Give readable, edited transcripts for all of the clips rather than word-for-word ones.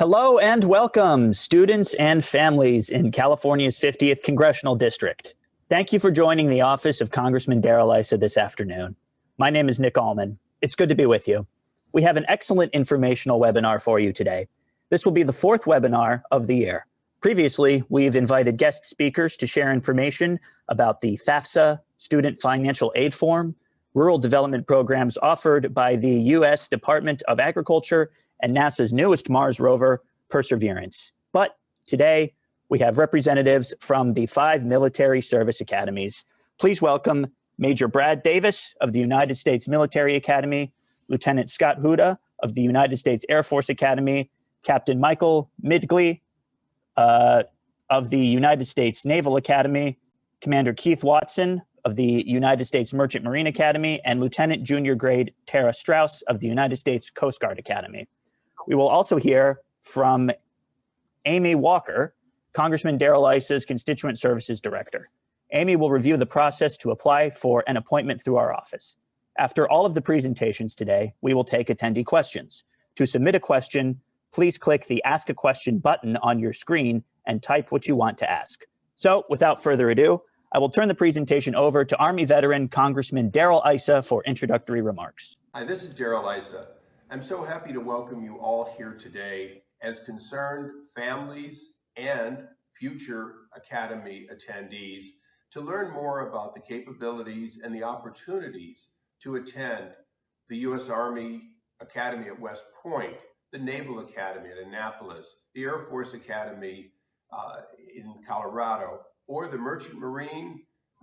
Hello and welcome, students and families in California's 50th Congressional District. Thank you for joining the office of Congressman Darrell Issa this afternoon. My name is Nick Allman. It's good to be with you. We have an excellent informational webinar for you today. This will be the fourth webinar of the year. Previously, we've invited guest speakers to share information about the FAFSA Student Financial Aid Form, rural development programs offered by the U.S. Department of Agriculture, and NASA's newest Mars rover, Perseverance. But today, we have representatives from the 5 military service academies. Please welcome Major Brad Davis of the United States Military Academy, Lieutenant Scott Huda of the United States Air Force Academy, Captain Michael Midgley of the United States Naval Academy, Commander Keith Watson of the United States Merchant Marine Academy, and Lieutenant Junior Grade Tara Strauss of the United States Coast Guard Academy. We will also hear from Amy Walker, Congressman Darrell Issa's Constituent Services Director. Amy will review the process to apply for an appointment through our office. After all of the presentations today, we will take attendee questions. To submit a question, please click the Ask a Question button on your screen and type what you want to ask. So, without further ado, I will turn the presentation over to Army veteran Congressman Darrell Issa for introductory remarks. Hi, this is Darrell Issa. I'm so happy to welcome you all here today as concerned families and future Academy attendees to learn more about the capabilities and the opportunities to attend the U.S. Army Academy at West Point, the Naval Academy at Annapolis, the Air Force Academy in Colorado, or the Merchant Marine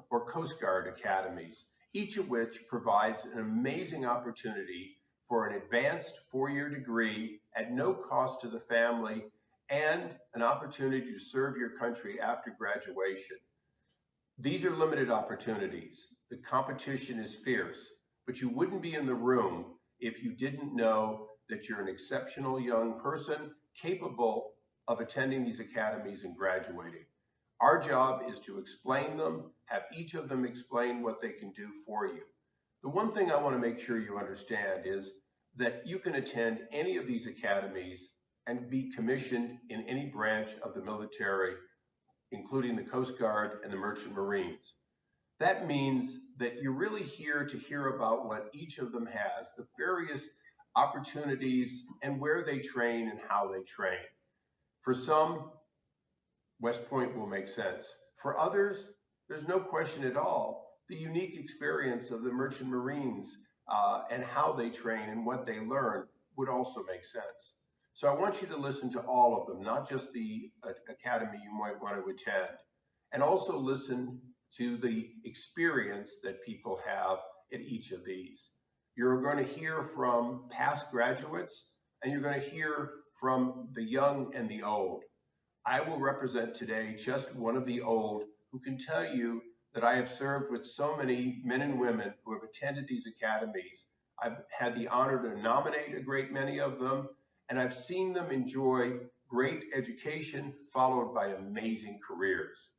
or Coast Guard academies, each of which provides an amazing opportunity for an advanced 4-year degree at no cost to the family and an opportunity to serve your country after graduation. These are limited opportunities. The competition is fierce, but you wouldn't be in the room if you didn't know that you're an exceptional young person capable of attending these academies and graduating. Our job is to explain them, have each of them explain what they can do for you. The one thing I want to make sure you understand is that you can attend any of these academies and be commissioned in any branch of the military, including the Coast Guard and the Merchant Marines. That means that you're really here to hear about what each of them has, the various opportunities and where they train and how they train. For some, West Point will make sense. For others, there's no question at all. The unique experience of the Merchant Marines and how they train and what they learn would also make sense. So I want you to listen to all of them, not just the academy you might want to attend, and also listen to the experience that people have at each of these. You're going to hear from past graduates, and you're going to hear from the young and the old. I will represent today just one of the old who can tell you that I have served with so many men and women who have attended these academies. I've had the honor to nominate a great many of them, and I've seen them enjoy great education followed by amazing careers.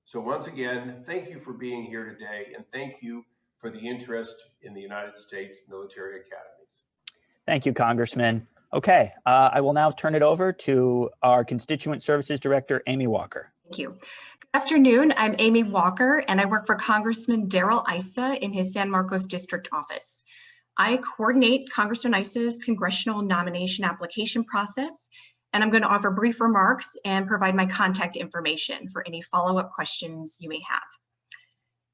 So once again, thank you for being here today, and thank you for the interest in the United States military academies. Thank you, Congressman. Okay, I will now turn it over to our Constituent Services Director, Amy Walker. Thank you. Good afternoon, I'm Amy Walker, and I work for Congressman Darrell Issa in his San Marcos District office. I coordinate Congressman Issa's congressional nomination application process, and I'm going to offer brief remarks and provide my contact information for any follow-up questions you may have.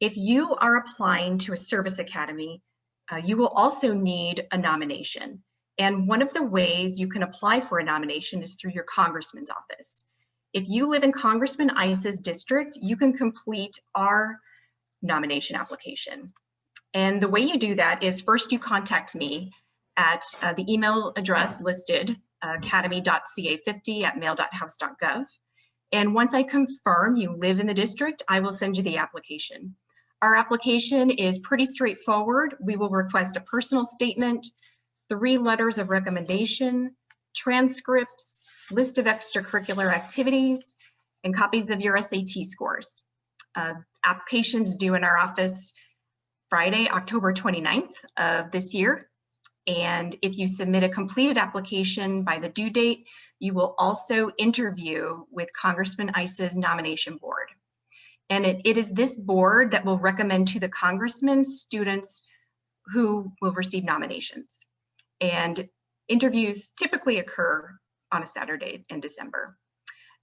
If you are applying to a service academy, you will also need a nomination. And one of the ways you can apply for a nomination is through your congressman's office. If you live in Congressman Issa's district, you can complete our nomination application. And the way you do that is first you contact me at the email address listed, academy.ca50@mail.house.gov. And once I confirm you live in the district, I will send you the application. Our application is pretty straightforward. We will request a personal statement, 3 letters of recommendation, transcripts, list of extracurricular activities, and copies of your SAT scores. Applications due in our office Friday, October 29th of this year. And if you submit a completed application by the due date, you will also interview with Congressman Issa's nomination board. And it is this board that will recommend to the congressman students who will receive nominations. And interviews typically occur on a Saturday in December.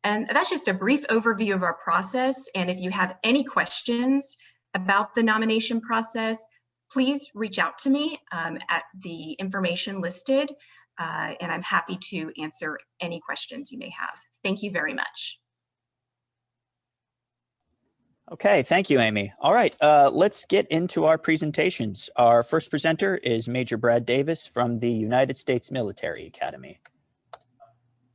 And that's just a brief overview of our process. And if you have any questions about the nomination process, please reach out to me at the information listed, and I'm happy to answer any questions you may have. Thank you very much. Okay, thank you, Amy. All right, let's get into our presentations. Our first presenter is Major Brad Davis from the United States Military Academy.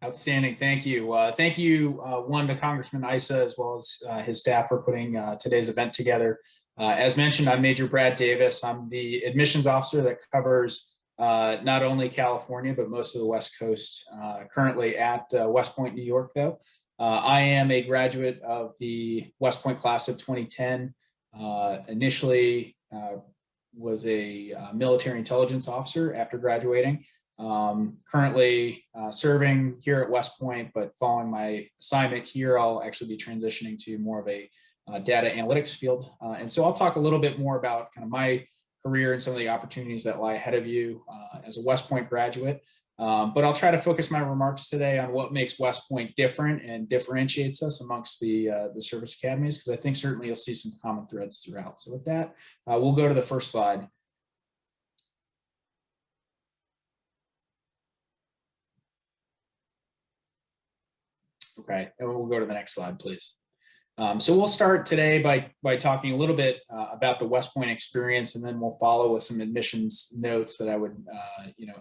Outstanding, thank you. Thank you, to Congressman Issa as well as his staff for putting today's event together. As mentioned, I'm Major Brad Davis. I'm the admissions officer that covers not only California, but most of the West Coast, currently at West Point, New York, though. I am a graduate of the West Point class of 2010. Initially was a military intelligence officer after graduating. Currently serving here at West Point, but following my assignment here, I'll actually be transitioning to more of a data analytics field. And so I'll talk a little bit more about kind of my career and some of the opportunities that lie ahead of you as a West Point graduate. But I'll try to focus my remarks today on what makes West Point different and differentiates us amongst the service academies, because I think certainly you'll see some common threads throughout. So with that, we'll go to the first slide. Okay, and we'll go to the next slide, please. So we'll start today by talking a little bit about the West Point experience, and then we'll follow with some admissions notes that I would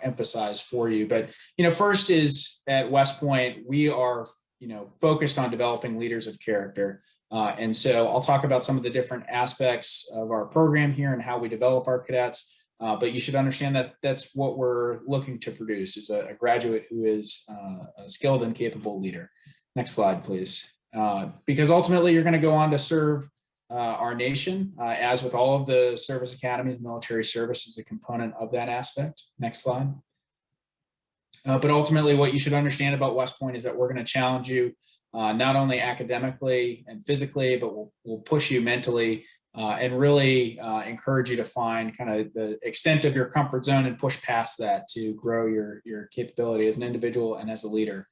emphasize for you. But first is at West Point, we are focused on developing leaders of character. And so I'll talk about some of the different aspects of our program here and how we develop our cadets. But you should understand that that's what we're looking to produce, is a graduate who is a skilled and capable leader. Next slide, please. Because ultimately you're going to go on to serve our nation, as with all of the service academies. Military service is a component of that aspect. Next slide. But ultimately what you should understand about West Point is that we're going to challenge you not only academically and physically, but we'll push you mentally and really encourage you to find kind of the extent of your comfort zone and push past that to grow your capability as an individual and as a leader.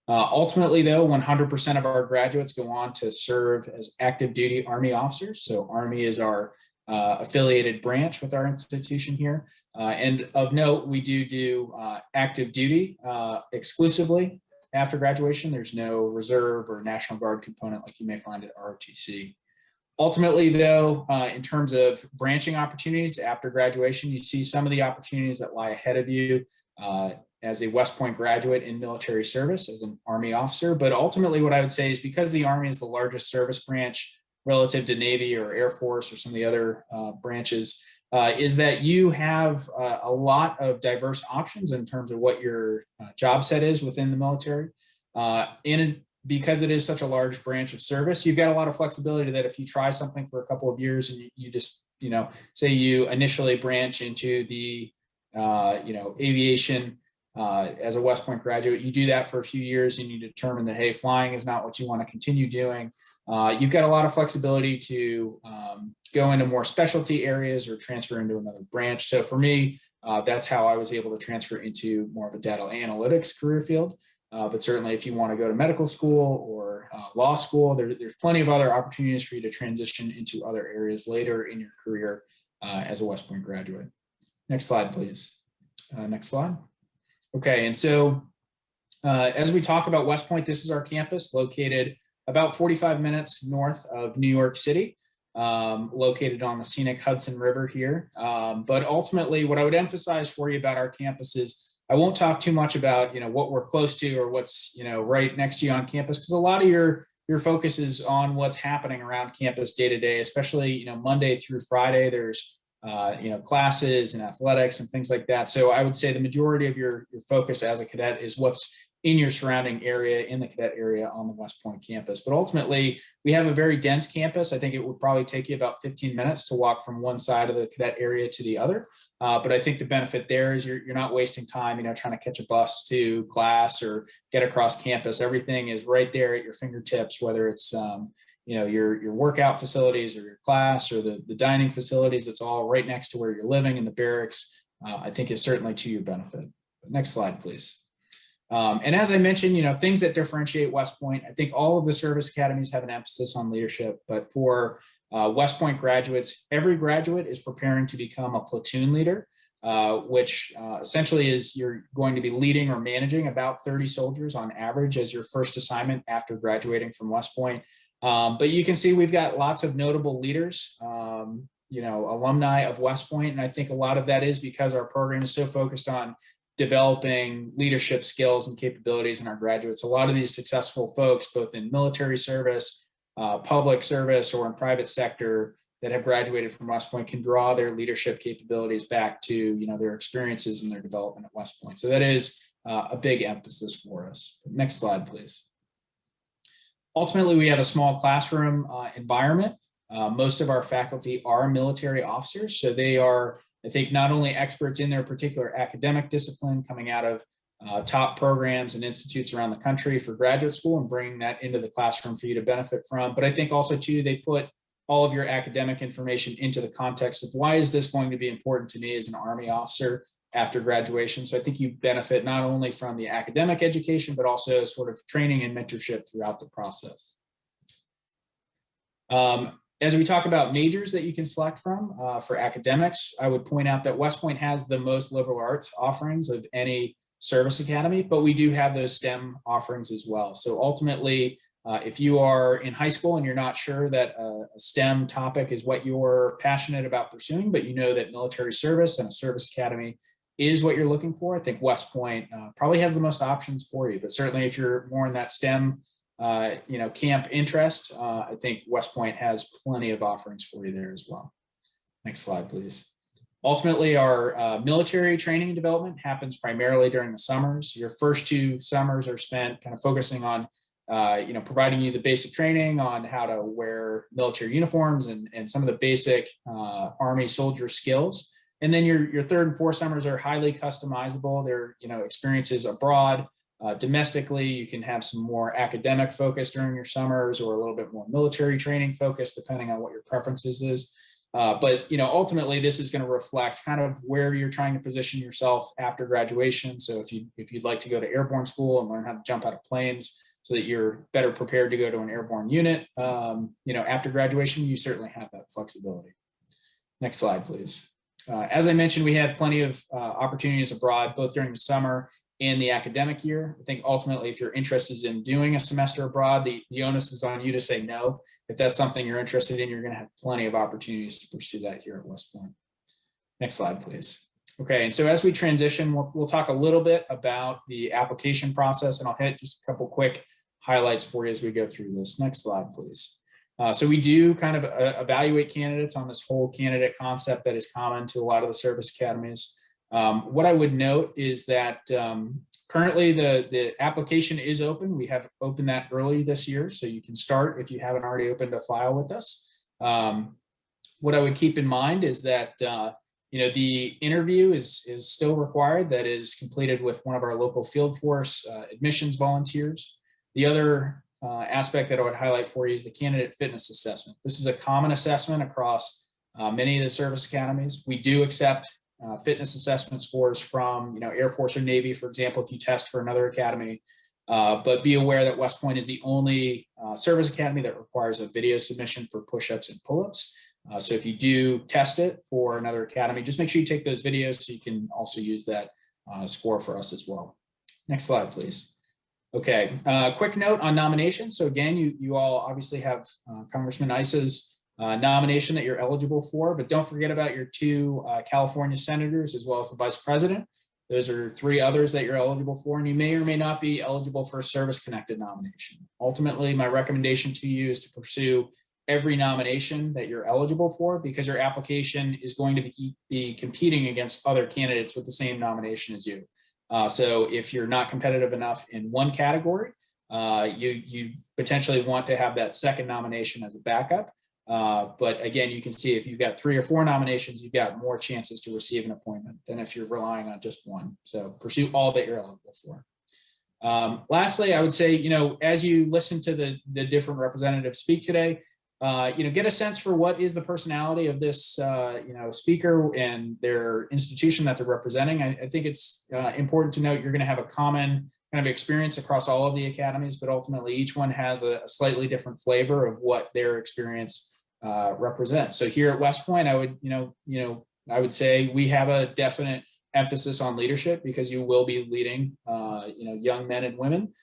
Ultimately, though, 100% of our graduates go on to serve as active duty Army officers. So Army is our affiliated branch with our institution here. And of note, we do active duty exclusively after graduation. There's no reserve or National Guard component like you may find at ROTC. Ultimately, though, in terms of branching opportunities after graduation, you see some of the opportunities that lie ahead of you as a West Point graduate in military service, as an Army officer. But ultimately, what I would say is because the Army is the largest service branch relative to Navy or Air Force or some of the other branches, is that you have a lot of diverse options in terms of what your job set is within the military. Because it is such a large branch of service, you've got a lot of flexibility that if you try something for a couple of years and you just, say you initially branch into the, aviation as a West Point graduate, you do that for a few years and you determine that, hey, flying is not what you want to continue doing. You've got a lot of flexibility to go into more specialty areas or transfer into another branch. So for me, that's how I was able to transfer into more of a data analytics career field. But certainly if you want to go to medical school or law school, there's plenty of other opportunities for you to transition into other areas later in your career as a West Point graduate. Next slide, please. Next slide. Okay, and so as we talk about West Point, this is our campus located about 45 minutes north of New York City, located on the scenic Hudson River here. But ultimately, what I would emphasize for you about our campus is I won't talk too much about what we're close to or what's right next to you on campus, because a lot of your focus is on what's happening around campus day to day, especially Monday through Friday. There's classes and athletics and things like that. So I would say the majority of your focus as a cadet is what's in your surrounding area, in the cadet area on the West Point campus. But ultimately, we have a very dense campus. I think it would probably take you about 15 minutes to walk from one side of the cadet area to the other. But I think the benefit there is you're not wasting time, trying to catch a bus to class or get across campus. Everything is right there at your fingertips, whether it's your workout facilities or your class or the dining facilities. It's all right next to where you're living in the barracks. I think is certainly to your benefit. Next slide, please. And as I mentioned, things that differentiate West Point, I think all of the service academies have an emphasis on leadership, but for West Point graduates, every graduate is preparing to become a platoon leader, which essentially is you're going to be leading or managing about 30 soldiers on average as your first assignment after graduating from West Point. But you can see we've got lots of notable leaders, alumni of West Point, and I think a lot of that is because our program is so focused on developing leadership skills and capabilities in our graduates. A lot of these successful folks, both in military service, public service, or in private sector that have graduated from West Point can draw their leadership capabilities back to their experiences and their development at West Point. So that is a big emphasis for us. Next slide, please. Ultimately, we have a small classroom environment. Most of our faculty are military officers, so they are, I think, not only experts in their particular academic discipline coming out of top programs and institutes around the country for graduate school and bringing that into the classroom for you to benefit from, but I think also too, they put all of your academic information into the context of why is this going to be important to me as an Army officer after graduation. So I think you benefit not only from the academic education, but also sort of training and mentorship throughout the process. As we talk about majors that you can select from for academics, I would point out that West Point has the most liberal arts offerings of any service academy, but we do have those STEM offerings as well. So ultimately, if you are in high school and you're not sure that a STEM topic is what you're passionate about pursuing, but you know that military service and a service academy is what you're looking for, I think West Point probably has the most options for you. But certainly if you're more in that STEM camp interest, I think West Point has plenty of offerings for you there as well. Next slide, please. Ultimately, our military training and development happens primarily during the summers. Your first 2 summers are spent kind of focusing on, providing you the basic training on how to wear military uniforms and some of the basic Army soldier skills. And then your 3rd and 4th summers are highly customizable. They're, experiences abroad. Domestically, you can have some more academic focus during your summers or a little bit more military training focus, depending on what your preferences is. But ultimately, this is going to reflect kind of where you're trying to position yourself after graduation. So if you'd like to go to airborne school and learn how to jump out of planes so that you're better prepared to go to an airborne unit, after graduation, you certainly have that flexibility. Next slide, please. As I mentioned, we have plenty of opportunities abroad, both during the summer and the academic year. I think ultimately, if you're interested in doing a semester abroad, the onus is on you to say no. If that's something you're interested in, you're going to have plenty of opportunities to pursue that here at West Point. Next slide, please. Okay, and so as we transition, we'll talk a little bit about the application process, and I'll hit just a couple quick highlights for you as we go through this. Next slide, please. So we do kind of evaluate candidates on this whole candidate concept that is common to a lot of the service academies. What I would note is that currently the application is open. We have opened that early this year, so you can start if you haven't already opened a file with us. What I would keep in mind is that the interview is still required. That is completed with one of our local field force admissions volunteers. The other aspect that I would highlight for you is the candidate fitness assessment. This is a common assessment across many of the service academies. We do accept fitness assessment scores from Air Force or Navy, for example, if you test for another academy. But be aware that West Point is the only service academy that requires a video submission for push-ups and pull-ups. So if you do test it for another academy, just make sure you take those videos so you can also use that score for us as well. Next slide, please. Okay, quick note on nominations. So again, you all obviously have Congressman Issa's nomination that you're eligible for, but don't forget about your 2 California senators as well as the vice president. Those are 3 others that you're eligible for, and you may or may not be eligible for a service-connected nomination. Ultimately, my recommendation to you is to pursue every nomination that you're eligible for, because your application is going to be competing against other candidates with the same nomination as you. So if you're not competitive enough in one category, you potentially want to have that second nomination as a backup. But again, you can see if you've got 3 or 4 nominations, you've got more chances to receive an appointment than if you're relying on just one. So pursue all that you're eligible for. Lastly, I would say, as you listen to the different representatives speak today, get a sense for what is the personality of this, speaker and their institution that they're representing. I think it's important to note you're going to have a common kind of experience across all of the academies, but ultimately each one has a slightly different flavor of what their experience represents. So here at West Point, I would say we have a definite emphasis on leadership because you will be leading, young men and women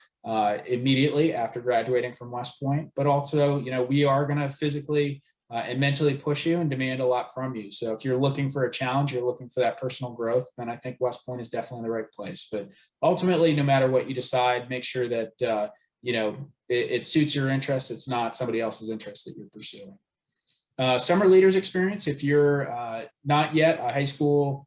immediately after graduating from West Point. But also, we are going to physically and mentally push you and demand a lot from you. So if you're looking for a challenge, you're looking for that personal growth, then I think West Point is definitely the right place. But ultimately, no matter what you decide, make sure that, it suits your interests. It's not somebody else's interest that you're pursuing. Summer Leaders Experience, if you're not yet a high school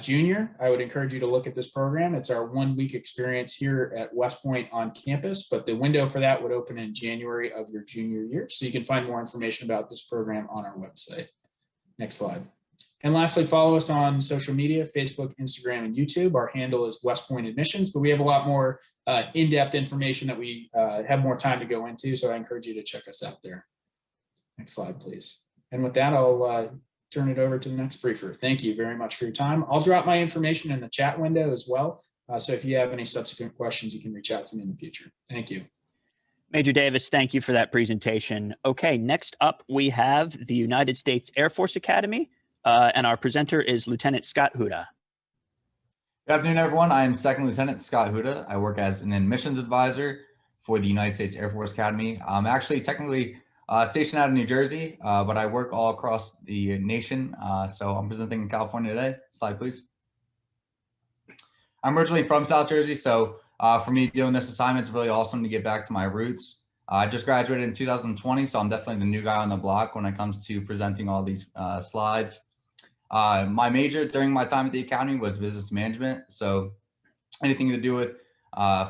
junior, I would encourage you to look at this program. It's our 1-week experience here at West Point on campus, but the window for that would open in January of your junior year. So you can find more information about this program on our website. Next slide. And lastly, follow us on social media, Facebook, Instagram, and YouTube. Our handle is West Point Admissions, but we have a lot more in-depth information that we have more time to go into. So I encourage you to check us out there. Next slide, please. And with that, I'll turn it over to the next briefer. Thank you very much for your time. I'll drop my information in the chat window as well. So if you have any subsequent questions, you can reach out to me in the future. Thank you. Major Davis, thank you for that presentation. Okay, next up, we have the United States Air Force Academy, and our presenter is Lieutenant Scott Huda. Good afternoon, everyone. I am Second Lieutenant Scott Huda. I work as an admissions advisor for the United States Air Force Academy. I'm actually technically stationed out of New Jersey, but I work all across the nation. So I'm presenting in California today. Slide, please. I'm originally from South Jersey, so for me doing this assignment, it's really awesome to get back to my roots. I just graduated in 2020, so I'm definitely the new guy on the block when it comes to presenting all these slides. My major during my time at the Academy was business management. So anything to do with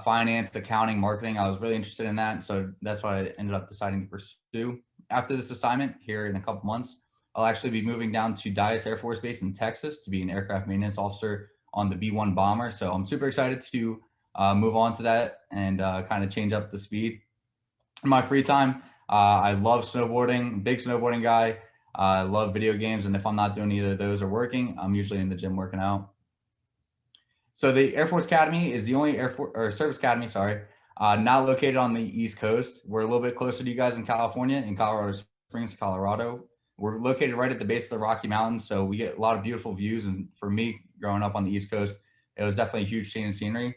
finance, accounting, marketing, I was really interested in that. So that's what I ended up deciding to pursue. After this assignment here in a couple months, I'll actually be moving down to Dyess Air Force Base in Texas to be an aircraft maintenance officer on the B-1 bomber. So I'm super excited to move on to that and kind of change up the speed. In my free time, I love snowboarding, big snowboarding guy. I love video games. And if I'm not doing either of those or working, I'm usually in the gym working out. So the Air Force Academy is the only Service Academy, not located on the East Coast. We're a little bit closer to you guys in California, in Colorado Springs, Colorado. We're located right at the base of the Rocky Mountains, so we get a lot of beautiful views. And for me, growing up on the East Coast, it was definitely a huge change in scenery.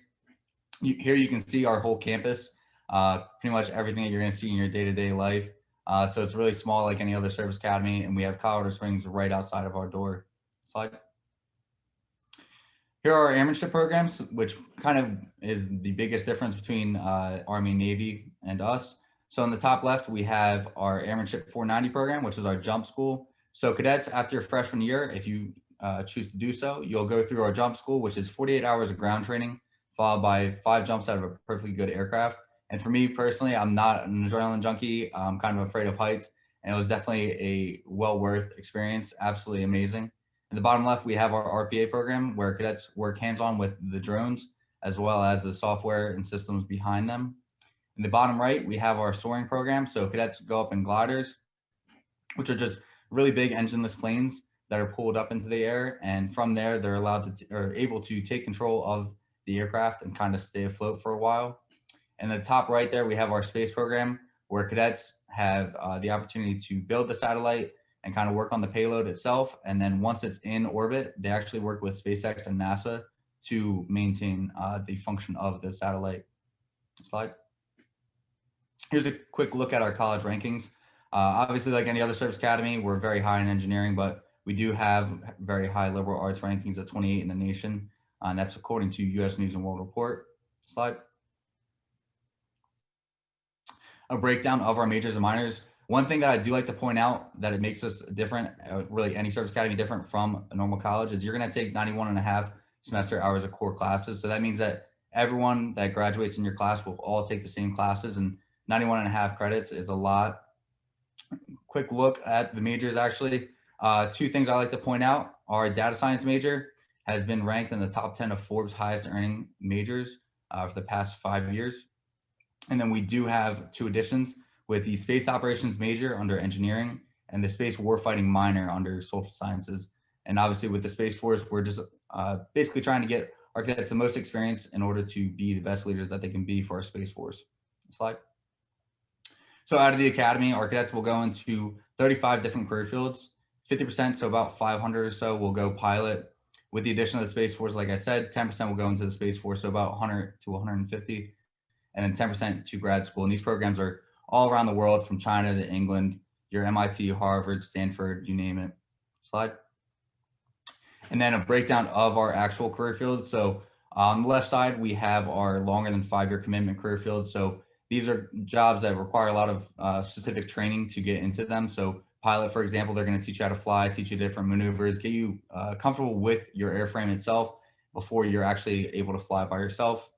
Here you can see our whole campus, pretty much everything that you're going to see in your day-to-day life. So it's really small like any other service academy, and we have Colorado Springs right outside of our door. Slide. Here are our airmanship programs, which kind of is the biggest difference between Army and Navy and us. So on the top left, we have our Airmanship 490 program, which is our jump school. So cadets, after your freshman year, if you choose to do so, you'll go through our jump school, which is 48 hours of ground training, followed by 5 jumps out of a perfectly good aircraft. And for me personally, I'm not an adrenaline junkie. I'm kind of afraid of heights, and it was definitely a well worth experience. Absolutely amazing. In the bottom left, we have our RPA program where cadets work hands-on with the drones as well as the software and systems behind them. In the bottom right, we have our soaring program. So cadets go up in gliders, which are just really big engineless planes that are pulled up into the air. And from there, they're allowed to are able to take control of the aircraft and kind of stay afloat for a while. In the top right there, we have our space program where cadets have the opportunity to build the satellite and kind of work on the payload itself. And then once it's in orbit, they actually work with SpaceX and NASA to maintain the function of the satellite. Slide. Here's a quick look at our college rankings. Obviously, like any other service academy, we're very high in engineering, but we do have very high liberal arts rankings at 28 in the nation. And that's according to US News and World Report. Slide. A breakdown of our majors and minors. One thing that I do like to point out that it makes us different, really any service academy different from a normal college, is you're going to take 91.5 semester hours of core classes. So that means that everyone that graduates in your class will all take the same classes, and 91.5 credits is a lot. Quick look at the majors, actually. Two things I like to point out. Our data science major has been ranked in the top 10 of Forbes highest earning majors for the past 5 years. And then we do have two additions with the space operations major under engineering and the space warfighting minor under social sciences. And obviously with the Space Force, we're just basically trying to get our cadets the most experience in order to be the best leaders that they can be for our Space Force. Slide. So out of the academy, our cadets will go into 35 different career fields. 50%, so about 500 or so, will go pilot. With the addition of the Space Force, like I said, 10% will go into the Space Force, so about 100 to 150, and then 10% to grad school. And these programs are all around the world, from China to England, your MIT, Harvard, Stanford, you name it. Slide. And then a breakdown of our actual career fields. So on the left side, we have our longer than 5-year commitment career fields. So these are jobs that require a lot of specific training to get into them. So pilot, for example, they're going to teach you how to fly, teach you different maneuvers, get you comfortable with your airframe itself before you're actually able to fly by yourself.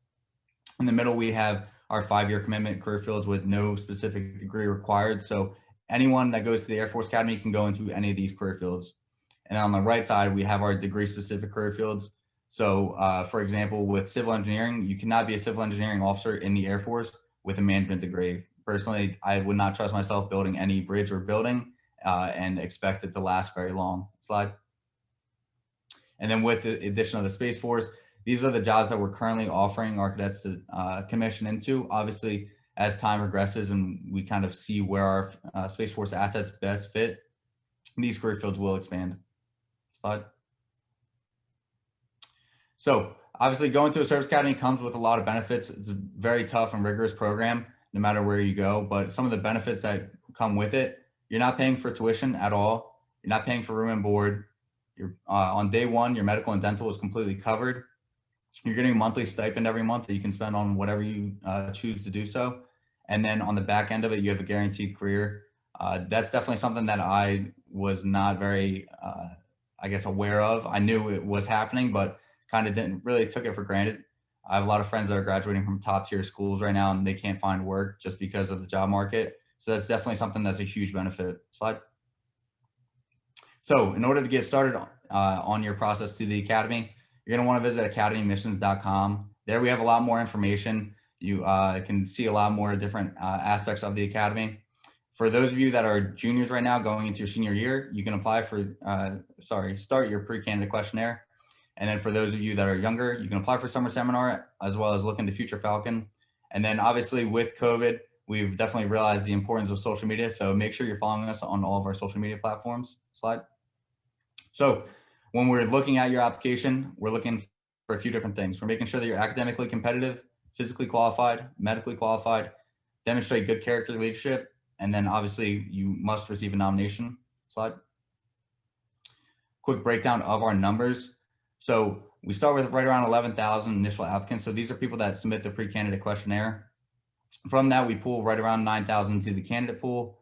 In the middle, we have our 5-year commitment career fields with no specific degree required. So anyone that goes to the Air Force Academy can go into any of these career fields. And on the right side, we have our degree specific career fields. So for example, with civil engineering, you cannot be a civil engineering officer in the Air Force with a management degree. Personally, I would not trust myself building any bridge or building and expect it to last very long. Slide. And then with the addition of the Space Force, these are the jobs that we're currently offering our cadets to commission into. Obviously, as time progresses and we kind of see where our Space Force assets best fit, these career fields will expand. Slide. So obviously going to a service academy comes with a lot of benefits. It's a very tough and rigorous program, no matter where you go, but some of the benefits that come with it, you're not paying for tuition at all. You're not paying for room and board. You're on day one, your medical and dental is completely covered. You're getting a monthly stipend every month that you can spend on whatever you choose to do so. And then on the back end of it, you have a guaranteed career. That's definitely something that I was not very, I guess, aware of. I knew it was happening, but kind of didn't really took it for granted. I have a lot of friends that are graduating from top tier schools right now and they can't find work just because of the job market. So that's definitely something that's a huge benefit. Slide. So in order to get started on your process to the academy, you're going to want to visit academymissions.com. There we have a lot more information. You can see a lot more different aspects of the academy. For those of you that are juniors right now going into your senior year, you can apply for, start your pre-candidate questionnaire. And then for those of you that are younger, you can apply for summer seminar as well as look into Future Falcon. And then obviously with COVID, we've definitely realized the importance of social media. So make sure you're following us on all of our social media platforms. Slide. So when we're looking at your application, we're looking for a few different things. We're making sure that you're academically competitive, physically qualified, medically qualified, demonstrate good character leadership, and then obviously you must receive a nomination. Slide. Quick breakdown of our numbers. So we start with right around 11,000 initial applicants. So these are people that submit the pre-candidate questionnaire. From that, we pull right around 9,000 to the candidate pool,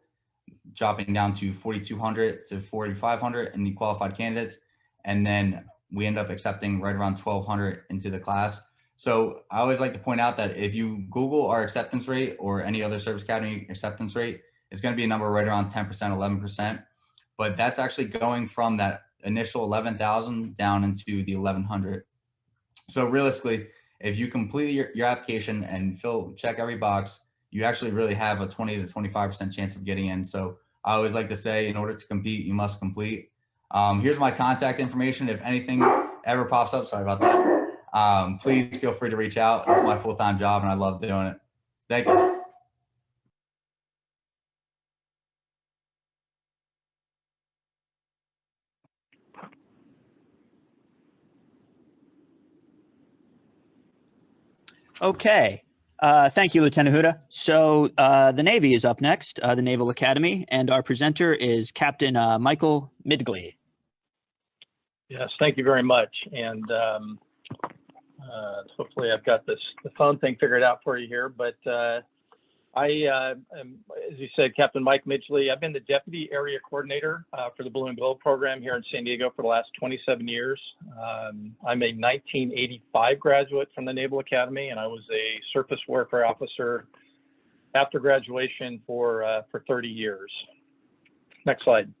dropping down to 4,200 to 4,500 in the qualified candidates. And then we end up accepting right around 1,200 into the class. So I always like to point out that if you Google our acceptance rate or any other service academy acceptance rate, it's going to be a number right around 10%, 11%. But that's actually going from that initial 11,000 down into the 1,100. So realistically, if you complete your application and check every box, you actually really have a 20 to 25% chance of getting in. So I always like to say, in order to compete, you must complete. Here's my contact information. If anything ever pops up, sorry about that, please feel free to reach out. It's my full-time job and I love doing it. Thank you. Okay. Thank you, Lieutenant Huda. So the Navy is up next, the Naval Academy, and our presenter is Captain Michael Midgley. Yes, thank you very much. And hopefully I've got the phone thing figured out for you here. But As you said, Captain Mike Midgley. I've been the Deputy Area Coordinator for the Blue and Gold program here in San Diego for the last 27 years. I'm a 1985 graduate from the Naval Academy, and I was a surface warfare officer after graduation for 30 years. Next slide.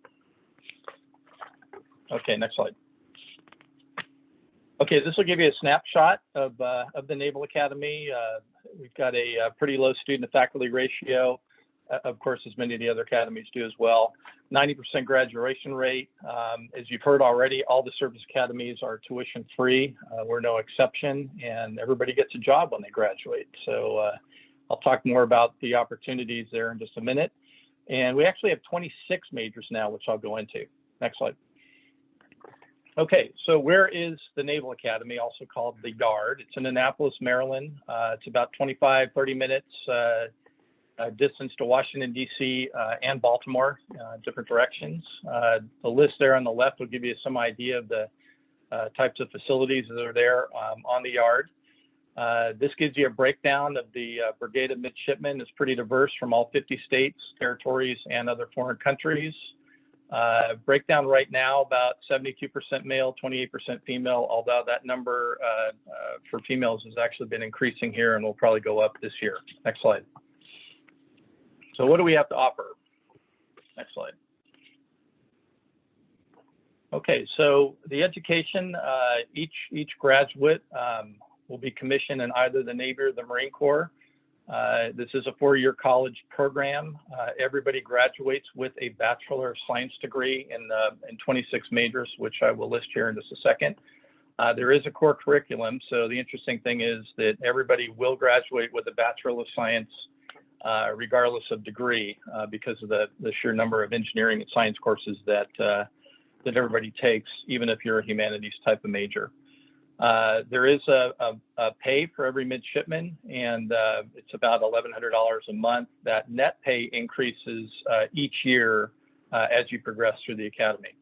Okay, next slide. Okay, this will give you a snapshot of the Naval Academy. We've got a pretty low student to faculty ratio, of course, as many of the other academies do as well. 90% graduation rate. As you've heard already, all the service academies are tuition free. We're no exception, and everybody gets a job when they graduate. So I'll talk more about the opportunities there in just a minute. And we actually have 26 majors now, which I'll go into. Next slide. Okay, so where is the Naval Academy, also called the Yard? It's in Annapolis, Maryland. It's about 25-30 minutes distance to Washington, D.C. And Baltimore, different directions. The list there on the left will give you some idea of the types of facilities that are there on the Yard. This gives you a breakdown of the Brigade of Midshipmen. It's pretty diverse from all 50 states, territories, and other foreign countries. Breakdown right now, about 72% male, 28% female, although that number for females has actually been increasing here and will probably go up this year. Next slide. So what do we have to offer? Next slide. Okay, so the education, each graduate will be commissioned in either the Navy or the Marine Corps. This is a 4-year college program. Everybody graduates with a Bachelor of Science degree in 26 majors, which I will list here in just a second. There is a core curriculum, so the interesting thing is that everybody will graduate with a Bachelor of Science regardless of degree because of the sheer number of engineering and science courses that everybody takes, even if you're a humanities type of major. There is a pay for every midshipman, and it's about $1,100 a month. That net pay increases each year as you progress through the academy.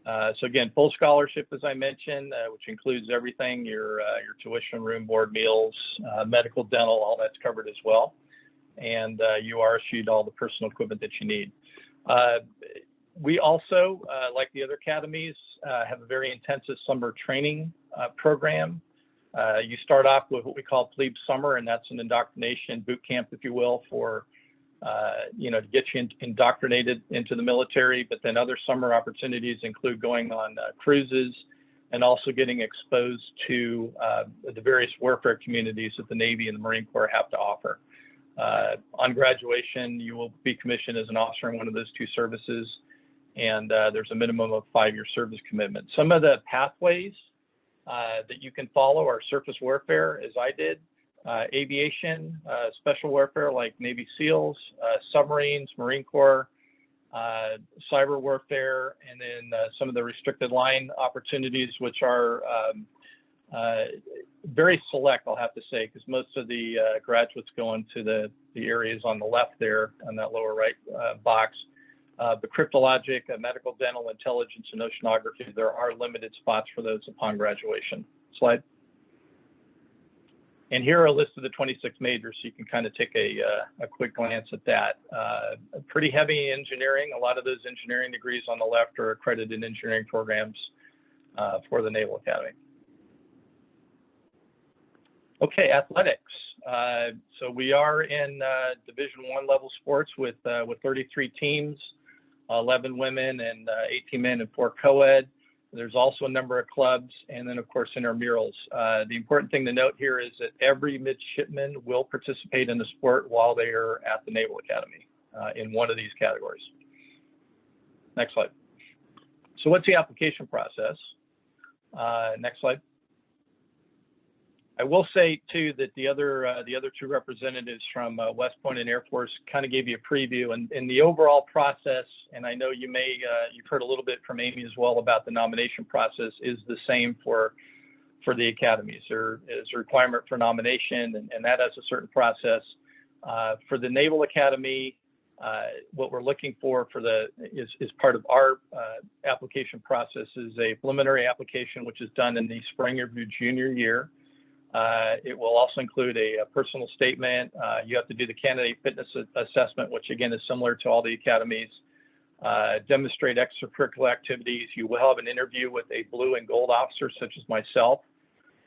So again, full scholarship, as I mentioned, which includes everything, your tuition, room, board, meals, medical, dental, all that's covered as well. And you are issued all the personal equipment that you need. We also, like the other academies, have a very intensive summer training program. You start off with what we call plebe summer, and that's an indoctrination boot camp, if you will, for to get you indoctrinated into the military. But then other summer opportunities include going on cruises and also getting exposed to the various warfare communities that the Navy and the Marine Corps have to offer. On graduation, you will be commissioned as an officer in one of those two services, and there's a minimum of 5-year service commitment. Some of the pathways that you can follow are surface warfare, as I did, aviation, special warfare like Navy SEALs, submarines, Marine Corps, cyber warfare, and then some of the restricted line opportunities, which are very select, I'll have to say, because most of the graduates go into the areas on the left there on that lower right box. The cryptologic, medical, dental, intelligence, and oceanography, there are limited spots for those upon graduation. Slide. And here are a list of the 26 majors, so you can kind of take a quick glance at that. Pretty heavy engineering. A lot of those engineering degrees on the left are accredited engineering programs for the Naval Academy. Okay, athletics. So we are in Division I level sports with 33 teams, 11 women and 18 men and 4 co-ed. There's also a number of clubs, and then of course intramurals. The important thing to note here is that every midshipman will participate in the sport while they are at the Naval Academy in one of these categories. Next slide. So what's the application process? Next slide. I will say too that the other two representatives from West Point and Air Force kind of gave you a preview, and the overall process, and I know you've heard a little bit from Amy as well about the nomination process, is the same for the academies. There is a requirement for nomination, and that has a certain process. For the Naval Academy, what we're looking for is part of our application process is a preliminary application, which is done in the spring of your junior year. It will also include a personal statement. You have to do the candidate fitness assessment, which again is similar to all the academies. Demonstrate extracurricular activities. You will have an interview with a blue and gold officer, such as myself,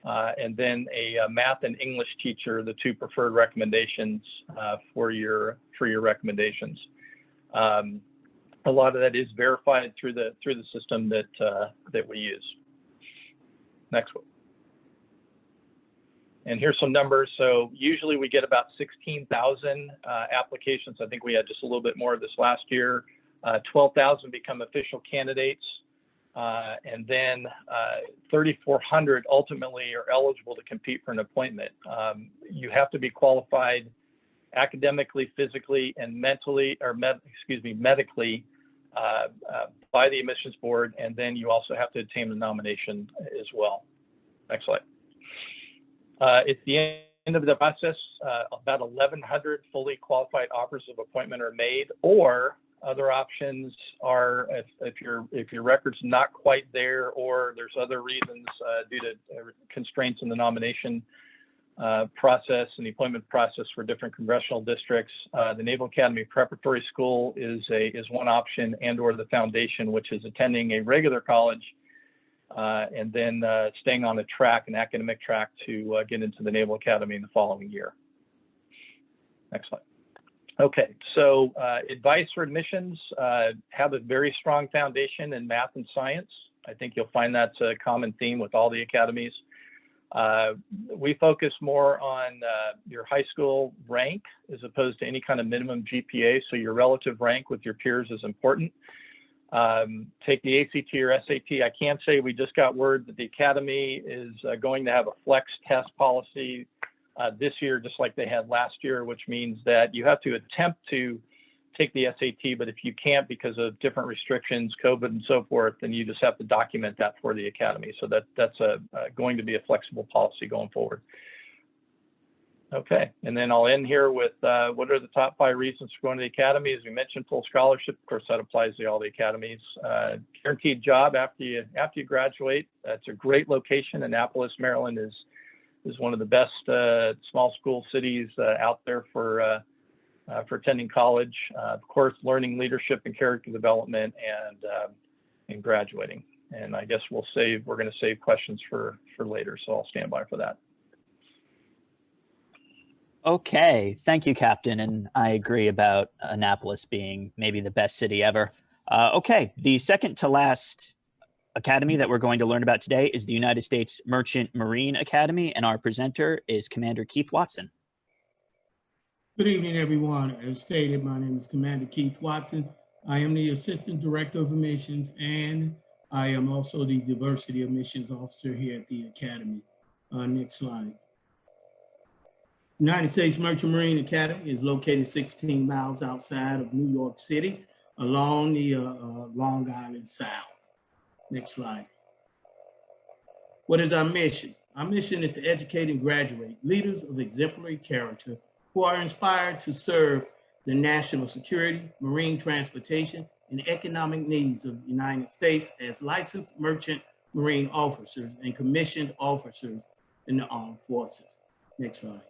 and then a math and English teacher, the two preferred recommendations for your recommendations. A lot of that is verified through the system that we use. Next one. And here's some numbers. So usually we get about 16,000 applications. I think we had just a little bit more this last year. 12,000 become official candidates. And then 3,400 ultimately are eligible to compete for an appointment. You have to be qualified academically, physically, and medically by the admissions board. And then you also have to obtain a nomination as well. Next slide. At the end of the process, about 1,100 fully qualified offers of appointment are made, or other options are if your record's not quite there, or there's other reasons due to constraints in the nomination process and the appointment process for different congressional districts. The Naval Academy Preparatory School is one option, and/or the foundation, which is attending a regular college and then staying on an academic track to get into the Naval Academy in the following year. Next slide. Okay, so advice for admissions, have a very strong foundation in math and science. I think you'll find that's a common theme with all the academies. We focus more on your high school rank as opposed to any kind of minimum GPA, so your relative rank with your peers is important. Take the ACT or SAT. I can say we just got word that the Academy is going to have a flex test policy this year, just like they had last year, which means that you have to attempt to take the SAT, but if you can't because of different restrictions, COVID and so forth, then you just have to document that for the Academy. So that's going to be a flexible policy going forward. Okay, and then I'll end here with what are the top 5 reasons for going to the Academy? As we mentioned, full scholarship. Of course, that applies to all the academies. Guaranteed job after you graduate. That's a great location. Annapolis, Maryland is one of the best small school cities out there for attending college. Of course, learning leadership and character development, and graduating. And I guess we're going to save questions for later, so I'll stand by for that. Okay, thank you, Captain. And I agree about Annapolis being maybe the best city ever. Okay, the second to last academy that we're going to learn about today is the United States Merchant Marine Academy, and our presenter is Commander Keith Watson. Good evening, everyone. As stated, my name is Commander Keith Watson. I am the Assistant Director of Admissions, and I am also the Diversity Admissions Officer here at the Academy. Next slide. United States Merchant Marine Academy is located 16 miles outside of New York City along the Long Island Sound. Next slide. What is our mission? Our mission is to educate and graduate leaders of exemplary character who are inspired to serve the national security, marine transportation, and economic needs of the United States as licensed merchant marine officers and commissioned officers in the armed forces. Next slide.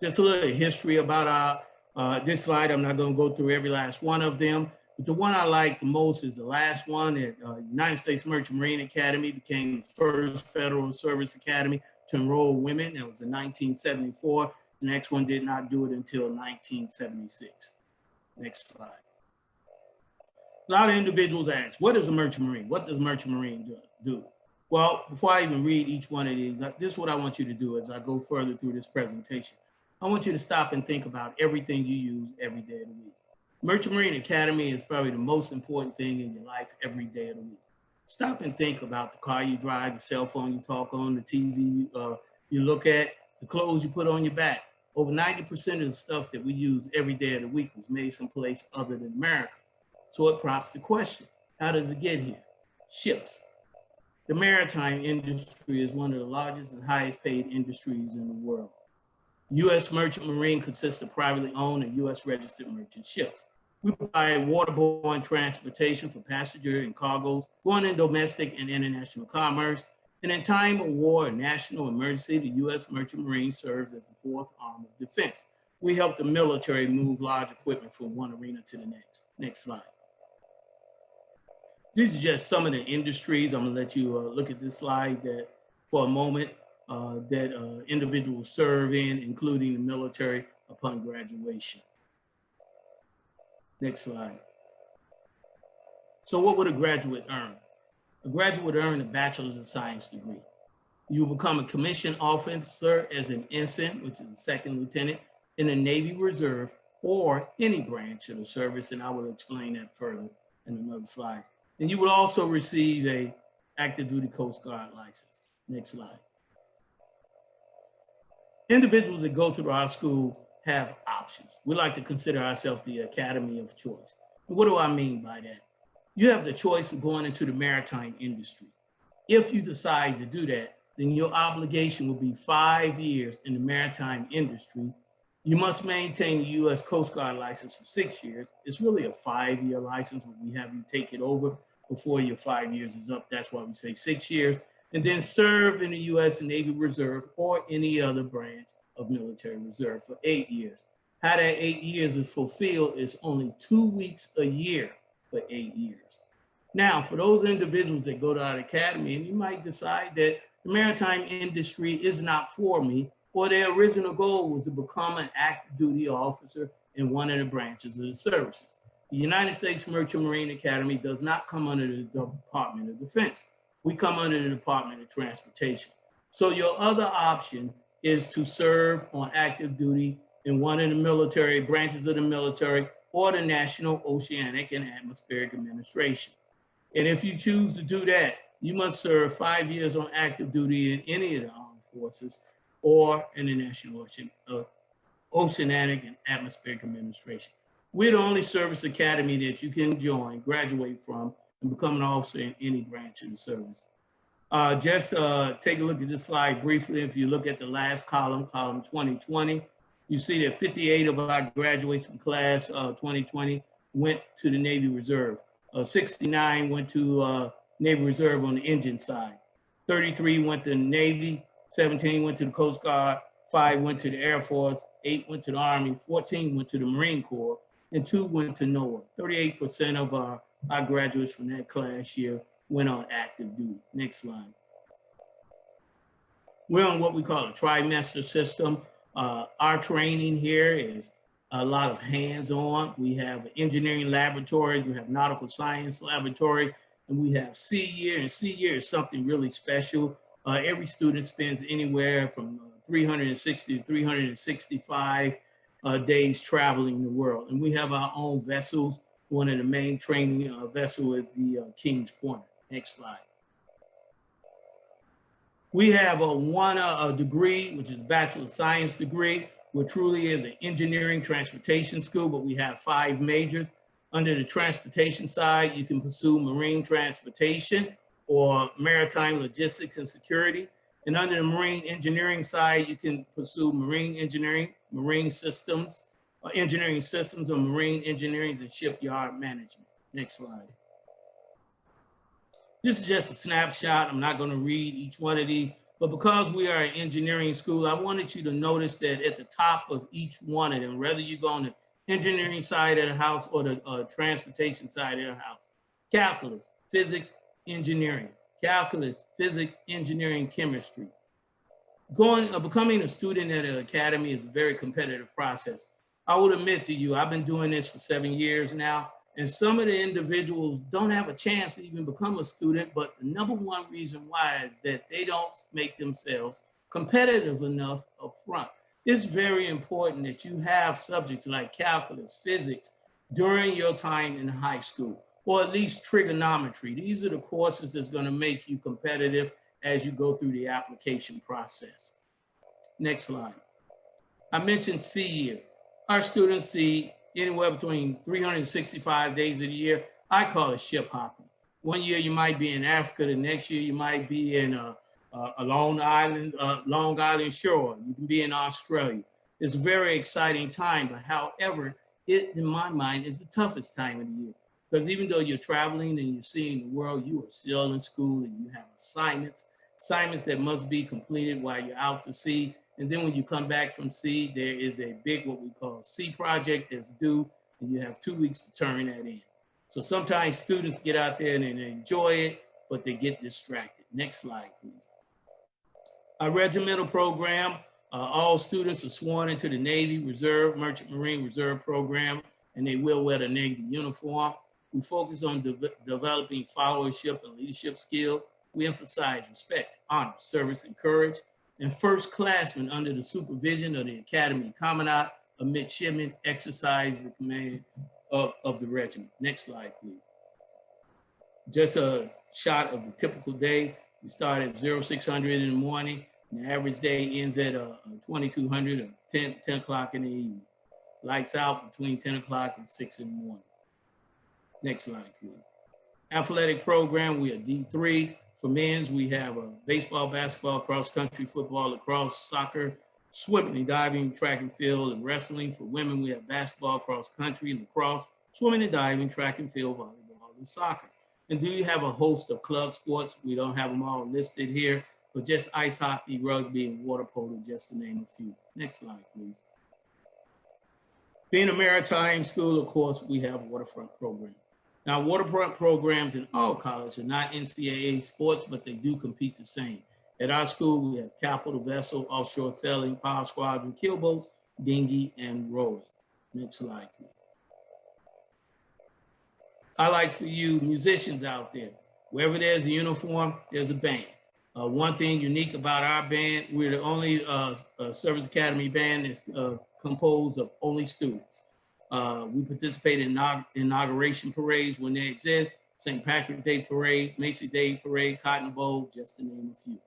Just a little history about this slide. I'm not going to go through every last one of them, but the one I like the most is the last one. United States Merchant Marine Academy became the first federal service academy to enroll women. That was in 1974. The next one did not do it until 1976. Next slide. A lot of individuals ask, what is a merchant marine? What does merchant marine do? Well, before I even read each one of these, this is what I want you to do as I go further through this presentation. I want you to stop and think about everything you use every day of the week. Merchant Marine Academy is probably the most important thing in your life every day of the week. Stop and think about the car you drive, the cell phone you talk on, the TV you look at, the clothes you put on your back. Over 90% of the stuff that we use every day of the week was made someplace other than America. So it prompts the question, how does it get here? Ships. The maritime industry is one of the largest and highest paid industries in the world. U.S. Merchant Marine consists of privately owned and U.S. registered merchant ships. We provide waterborne transportation for passenger and cargoes, going in domestic and international commerce. And in time of war or national emergency, the U.S. Merchant Marine serves as the fourth arm of defense. We help the military move large equipment from one arena to the next. Next slide. These are just some of the industries. I'm gonna let you look at this slide that for a moment that individuals serve in, including the military upon graduation. Next slide. So what would a graduate earn? A graduate would earn a Bachelor's of Science degree. You will become a commissioned officer as an ensign, which is a second lieutenant, in the Navy Reserve or any branch of the service, and I will explain that further in another slide. And you will also receive a active duty Coast Guard license. Next slide. Individuals that go through our school have options. We like to consider ourselves the academy of choice. And what do I mean by that? You have the choice of going into the maritime industry. If you decide to do that, then your obligation will be 5 years in the maritime industry. You must maintain the U.S. Coast Guard license for 6 years. It's really a 5-year license, but we have you take it over before your 5 years is up. That's why we say 6 years. And then serve in the U.S. Navy Reserve or any other branch of military reserve for 8 years. How that 8 years is fulfilled is only 2 weeks a year for 8 years. Now, for those individuals that go to our academy, and you might decide that the maritime industry is not for me, or their original goal was to become an active duty officer in one of the branches of the services. The United States Merchant Marine Academy does not come under the Department of Defense. We come under the Department of Transportation. So your other option is to serve on active duty in one of the military branches of the military or the National Oceanic and Atmospheric Administration. And if you choose to do that, you must serve 5 years on active duty in any of the armed forces or in the National Oceanic and Atmospheric Administration. We're the only service academy that you can join, graduate from, and become an officer in any branch of the service. Just take a look at this slide briefly. If you look at the last column, column 2020, you see that 58 of our graduates from class 2020 went to the Navy Reserve. 69 went to Navy Reserve on the engine side. 33 went to the Navy, 17 went to the Coast Guard, 5 went to the Air Force, 8 went to the Army, 14 went to the Marine Corps, and 2 went to NOAA. 38% of our graduates from that class year went on active duty. Next slide. We're on what we call a trimester system. Our training here is a lot of hands-on. We have engineering laboratories, we have nautical science laboratory, and we have Sea Year. And Sea Year is something really special. Every student spends anywhere from 360 to 365 days traveling the world. And we have our own vessels. One of the main training vessels is the King's Pointer. Next slide. We have a degree, which is Bachelor of Science degree, which truly is an engineering transportation school, but we have 5 majors. Under the transportation side, you can pursue marine transportation or maritime logistics and security. And under the marine engineering side, you can pursue marine engineering, marine systems, engineering systems, or marine engineering and shipyard management. Next slide. This is just a snapshot. I'm not going to read each one of these, but because we are an engineering school, I wanted you to notice that at the top of each one of them, whether you go on the engineering side of the house or the transportation side of the house, calculus, physics, engineering, calculus, physics, engineering, chemistry. Becoming a student at an academy is a very competitive process. I would admit to you, I've been doing this for 7 years now, and some of the individuals don't have a chance to even become a student, but the #1 reason why is that they don't make themselves competitive enough up front. It's very important that you have subjects like calculus, physics during your time in high school, or at least trigonometry. These are the courses that's going to make you competitive as you go through the application process. Next slide. I mentioned Sea Year. Our students see anywhere between 365 days of the year. I call it ship hopping. One year you might be in Africa, the next year you might be in a Long Island shore. You can be in Australia. It's a very exciting time, but however, it, in my mind, is the toughest time of the year. Because even though you're traveling and you're seeing the world, you are still in school and you have assignments assignments that must be completed while you're out to sea. And then when you come back from sea, there is a big, what we call sea project that's due, and you have 2 weeks to turn that in. So sometimes students get out there and they enjoy it, but they get distracted. Next slide, please. Our regimental program, all students are sworn into the Navy Reserve, Merchant Marine Reserve program, and they will wear the Navy uniform. We focus on developing followership and leadership skill. We emphasize respect, honor, service, and courage. And first classmen under the supervision of the Academy Commandant, a midshipman, exercise the command of the regiment. Next slide, please. Just a shot of the typical day. We start at 0600 in the morning. And the average day ends at 2200 or 10 o'clock in the evening. Lights out between 10 o'clock and 6 in the morning. Next slide, please. Athletic program, we are D3. For men's, we have baseball, basketball, cross country, football, lacrosse, soccer, swimming and diving, track and field, and wrestling. For women, we have basketball, cross country, lacrosse, swimming and diving, track and field, volleyball, and soccer. And do you have a host of club sports? We don't have them all listed here, but just ice hockey, rugby, and water polo, just to name a few. Next slide, please. Being a maritime school, of course, we have waterfront programs. Now, waterfront programs in all colleges are not NCAA sports, but they do compete the same. At our school, we have capital vessel, offshore sailing, power squadron, keelboats, dinghy, and rowing. Next slide, please. Highlight for you musicians out there. Wherever there's a uniform, there's a band. One thing unique about our band, we're the only Service Academy band that's composed of only students. We participate in inauguration parades when they exist, St. Patrick's Day Parade, Macy's Day Parade, Cotton Bowl, just to name a few.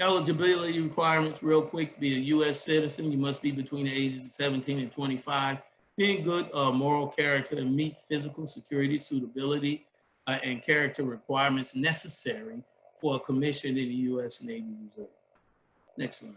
Eligibility requirements, real quick: to be a U.S. citizen, you must be between the ages of 17 and 25, being good moral character, and meet physical security, suitability, and character requirements necessary for a commission in the U.S. Navy Reserve. Next slide.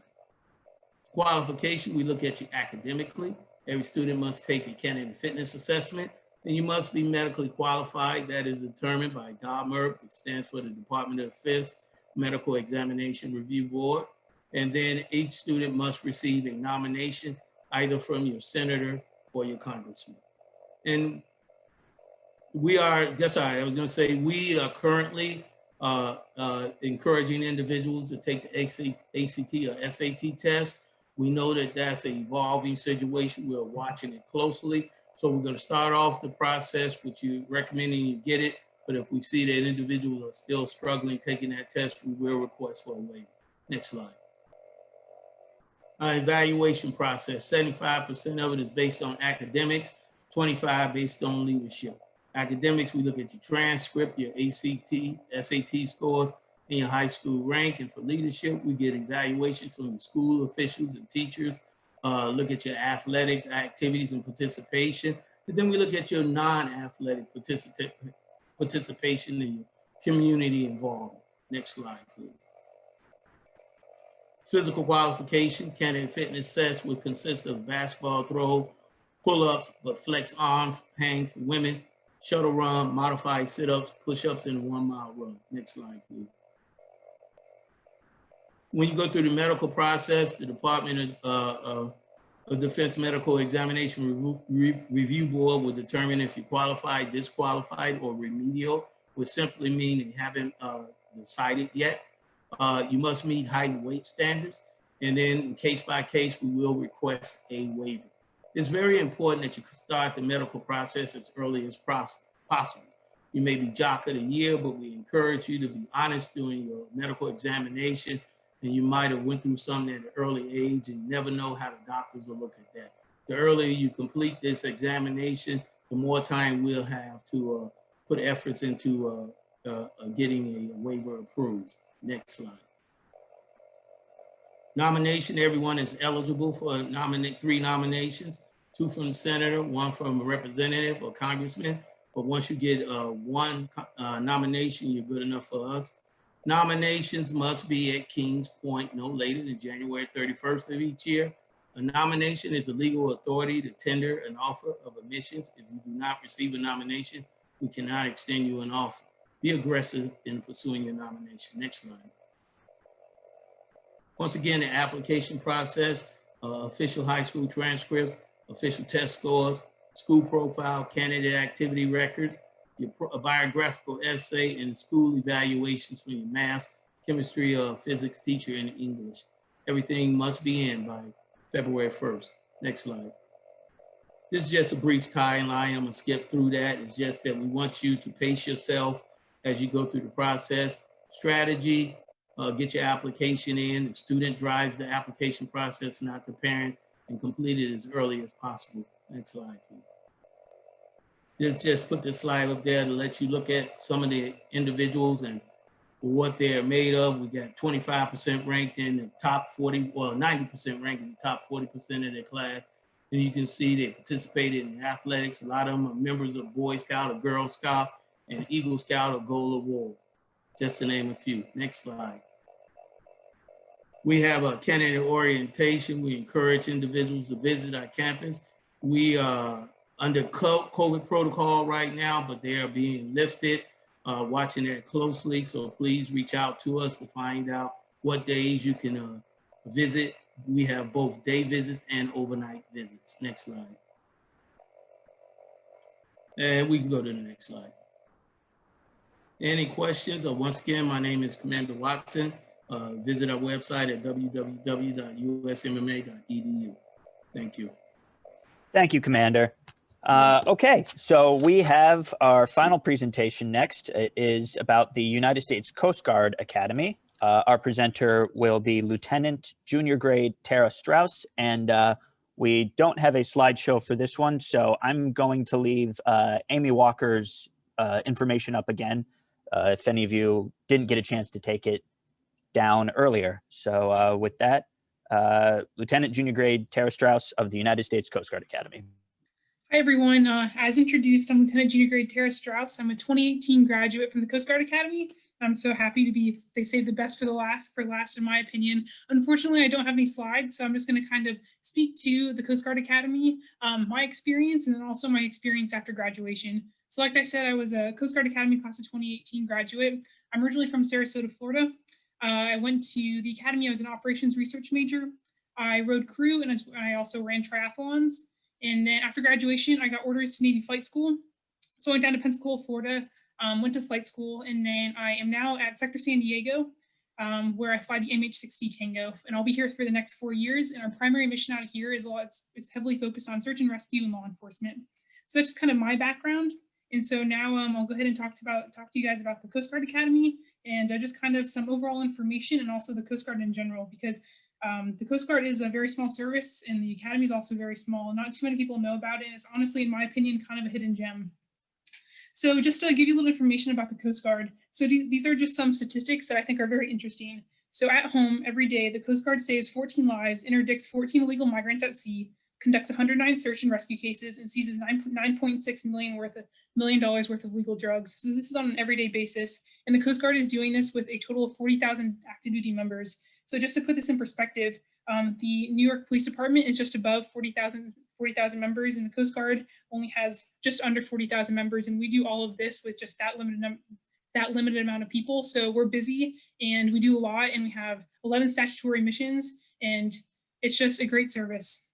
Qualification, we look at you academically. Every student must take a candidate fitness assessment, and you must be medically qualified. That is determined by DAMERB, it stands for the Department of Defense Medical Examination Review Board. And then each student must receive a nomination either from your senator or your congressman. And we are, that's all right, I was gonna say, we are currently encouraging individuals to take the ACT or SAT test. We know that that's an evolving situation. We're watching it closely. So we're going to start off the process, which you recommending you get it. But if we see that individuals are still struggling taking that test, we will request for a waiver. Next slide. Evaluation process, 75% of it is based on academics, 25% based on leadership. Academics, we look at your transcript, your ACT, SAT scores, and your high school rank. And for leadership, we get evaluations from the school officials and teachers, look at your athletic activities and participation. And then we look at your non-athletic participation and your community involvement. Next slide, please. Physical qualification, candidate fitness test would consist of basketball throw, pull-ups, but flex arm hang for women, shuttle run, modified sit-ups, push-ups, and a 1 mile run. Next slide, please. When you go through the medical process, the Department of Defense Medical Examination Review Board will determine if you're qualified, disqualified, or remedial, which simply mean that you haven't decided yet. You must meet height and weight standards. And then case by case, we will request a waiver. It's very important that you start the medical process as early as possible. You may be jock of the year, but we encourage you to be honest during your medical examination. And you might have went through something at an early age, and you never know how the doctors will look at that. The earlier you complete this examination, the more time we'll have to put efforts into getting a waiver approved. Next slide. Nomination, everyone is eligible for 3 nominations, 2 from the senator, 1 from a representative or congressman. But once you get 1 nomination, you're good enough for us. Nominations must be at Kings Point no later than January 31st of each year. A nomination is the legal authority to tender an offer of admissions. If you do not receive a nomination, we cannot extend you an offer. Be aggressive in pursuing your nomination. Next slide. Once again, the application process, official high school transcripts, official test scores, school profile, candidate activity records, your biographical essay, and school evaluations for your math, chemistry, physics teacher, and English. Everything must be in by February 1st. Next slide. This is just a brief timeline. I'm gonna skip through that. It's just that we want you to pace yourself as you go through the process. Strategy, get your application in. The student drives the application process, not the parents, and complete it as early as possible. Next slide, please. Just put this slide up there to let you look at some of the individuals and what they're made of. We got 25% ranked in the top 40, well, 90% ranked in the top 40% of their class. And you can see they participated in athletics. A lot of them are members of Boy Scout or Girl Scout and Eagle Scout or Gold Award, just to name a few. Next slide. We have a candidate orientation. We encourage individuals to visit our campus. We are under COVID protocol right now, but they are being lifted, watching that closely. So please reach out to us to find out what days you can visit. We have both day visits and overnight visits. Next slide. And we can go to the next slide. Any questions? Once again, my name is Commander Watson. Visit our website at www.usmma.edu. Thank you. Thank you, Commander. Okay, so we have our final presentation next. It is about the United States Coast Guard Academy. Our presenter will be Lieutenant Junior Grade Tara Strauss, and we don't have a slideshow for this one, so I'm going to leave Amy Walker's information up again, if any of you didn't get a chance to take it down earlier. So with that, Lieutenant Junior Grade Tara Strauss of the United States Coast Guard Academy. Hi, everyone. As introduced, I'm Lieutenant Junior Grade Tara Strauss. I'm a 2018 graduate from the Coast Guard Academy. I'm so happy to be, they saved the best for last, in my opinion. Unfortunately, I don't have any slides, so I'm just going to kind of speak to the Coast Guard Academy, my experience, and then also my experience after graduation. So like I said, I was a Coast Guard Academy class of 2018 graduate. I'm originally from Sarasota, Florida. I went to the academy. I was an operations research major. I rode crew, and I also ran triathlons. And then after graduation, I got orders to Navy Flight School. So I went down to Pensacola, Florida, went to flight school, and then I am now at Sector San Diego, where I fly the MH-60 Tango, and I'll be here for the next 4 years. And our primary mission out here is it's heavily focused on search and rescue and law enforcement. So that's just kind of my background. And so now I'll go ahead and talk to you guys about the Coast Guard Academy and just kind of some overall information, and also the Coast Guard in general, because the Coast Guard is a very small service, and the Academy is also very small. Not too many people know about it. And it's honestly, in my opinion, kind of a hidden gem. So just to give you a little information about the Coast Guard. So these are just some statistics that I think are very interesting. So at home, every day, the Coast Guard saves 14 lives, interdicts 14 illegal migrants at sea, conducts 109 search and rescue cases, and seizes $9.6 million worth of legal drugs. So this is on an everyday basis. And the Coast Guard is doing this with a total of 40,000 active duty members. So just to put this in perspective, the New York Police Department is just above 40,000 members, and the Coast Guard only has just under 40,000 members. And we do all of this with just that limited amount of people. So we're busy and we do a lot, and we have 11 statutory missions, and it's just a great service.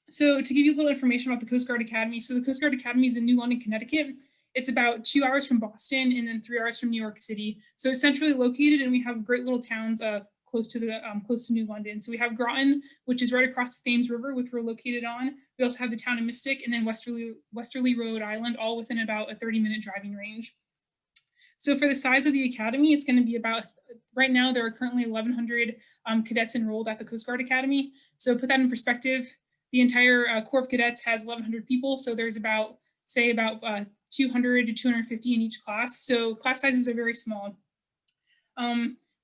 So to give you a little information about the Coast Guard Academy. So the Coast Guard Academy is in New London, Connecticut. It's about 2 hours from Boston and then 3 hours from New York City. So it's centrally located, and we have great little towns close to New London. So we have Groton, which is right across the Thames River, which we're located on. We also have the town of Mystic, and then Westerly, Rhode Island, all within about a 30-minute driving range. So for the size of the academy, it's going to be about, right now there are currently 1,100 cadets enrolled at the Coast Guard Academy. So put that in perspective, the entire Corps of Cadets has 1,100 people. So there's about 200 to 250 in each class. So class sizes are very small.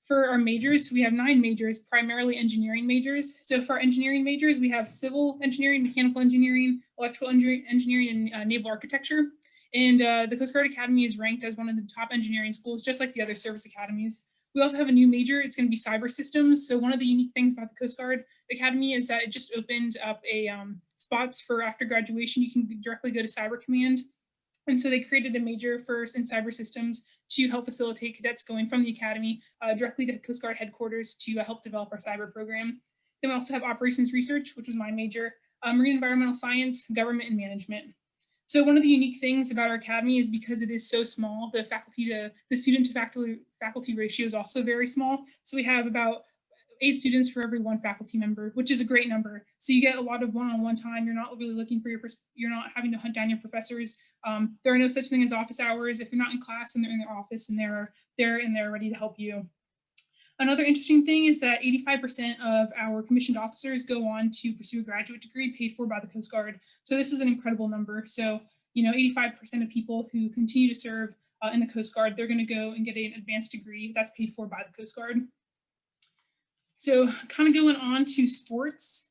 For our majors, we have 9 majors, primarily engineering majors. So for our engineering majors, we have civil engineering, mechanical engineering, electrical engineering, and naval architecture. And the Coast Guard Academy is ranked as one of the top engineering schools, just like the other service academies. We also have a new major. It's going to be cyber systems. So one of the unique things about the Coast Guard Academy is that it just opened up a spots for after graduation. You can directly go to Cyber Command. And so they created a major first in cyber systems to help facilitate cadets going from the academy directly to Coast Guard headquarters to help develop our cyber program. Then we also have operations research, which was my major, marine environmental science, government, and management. So one of the unique things about our academy is because it is so small, the student to faculty ratio is also very small. So we have about 8 students for every 1 faculty member, which is a great number. So you get a lot of one-on-one time. You're not really looking for you're not having to hunt down your professors. There are no such thing as office hours. If they're not in class and they're in their office and they're ready to help you. Another interesting thing is that 85% of our commissioned officers go on to pursue a graduate degree paid for by the Coast Guard. So this is an incredible number. So, 85% of people who continue to serve in the Coast Guard, they're going to go and get an advanced degree that's paid for by the Coast Guard. So kind of going on to sports.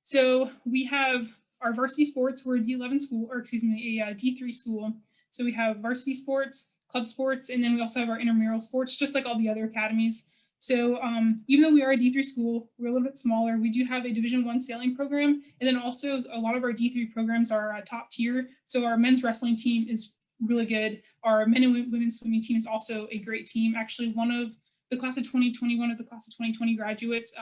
So we have our varsity sports. We're a D11 school, or excuse me, a D3 school. So we have varsity sports, club sports, and then we also have our intramural sports, just like all the other academies. So even though we are a D3 school, we're a little bit smaller. We do have a Division I sailing program. And then also a lot of our D3 programs are top tier. So our men's wrestling team is really good. Our men and women's swimming team is also a great team. Actually, one of the class of 2021 of the class of 2020 graduates,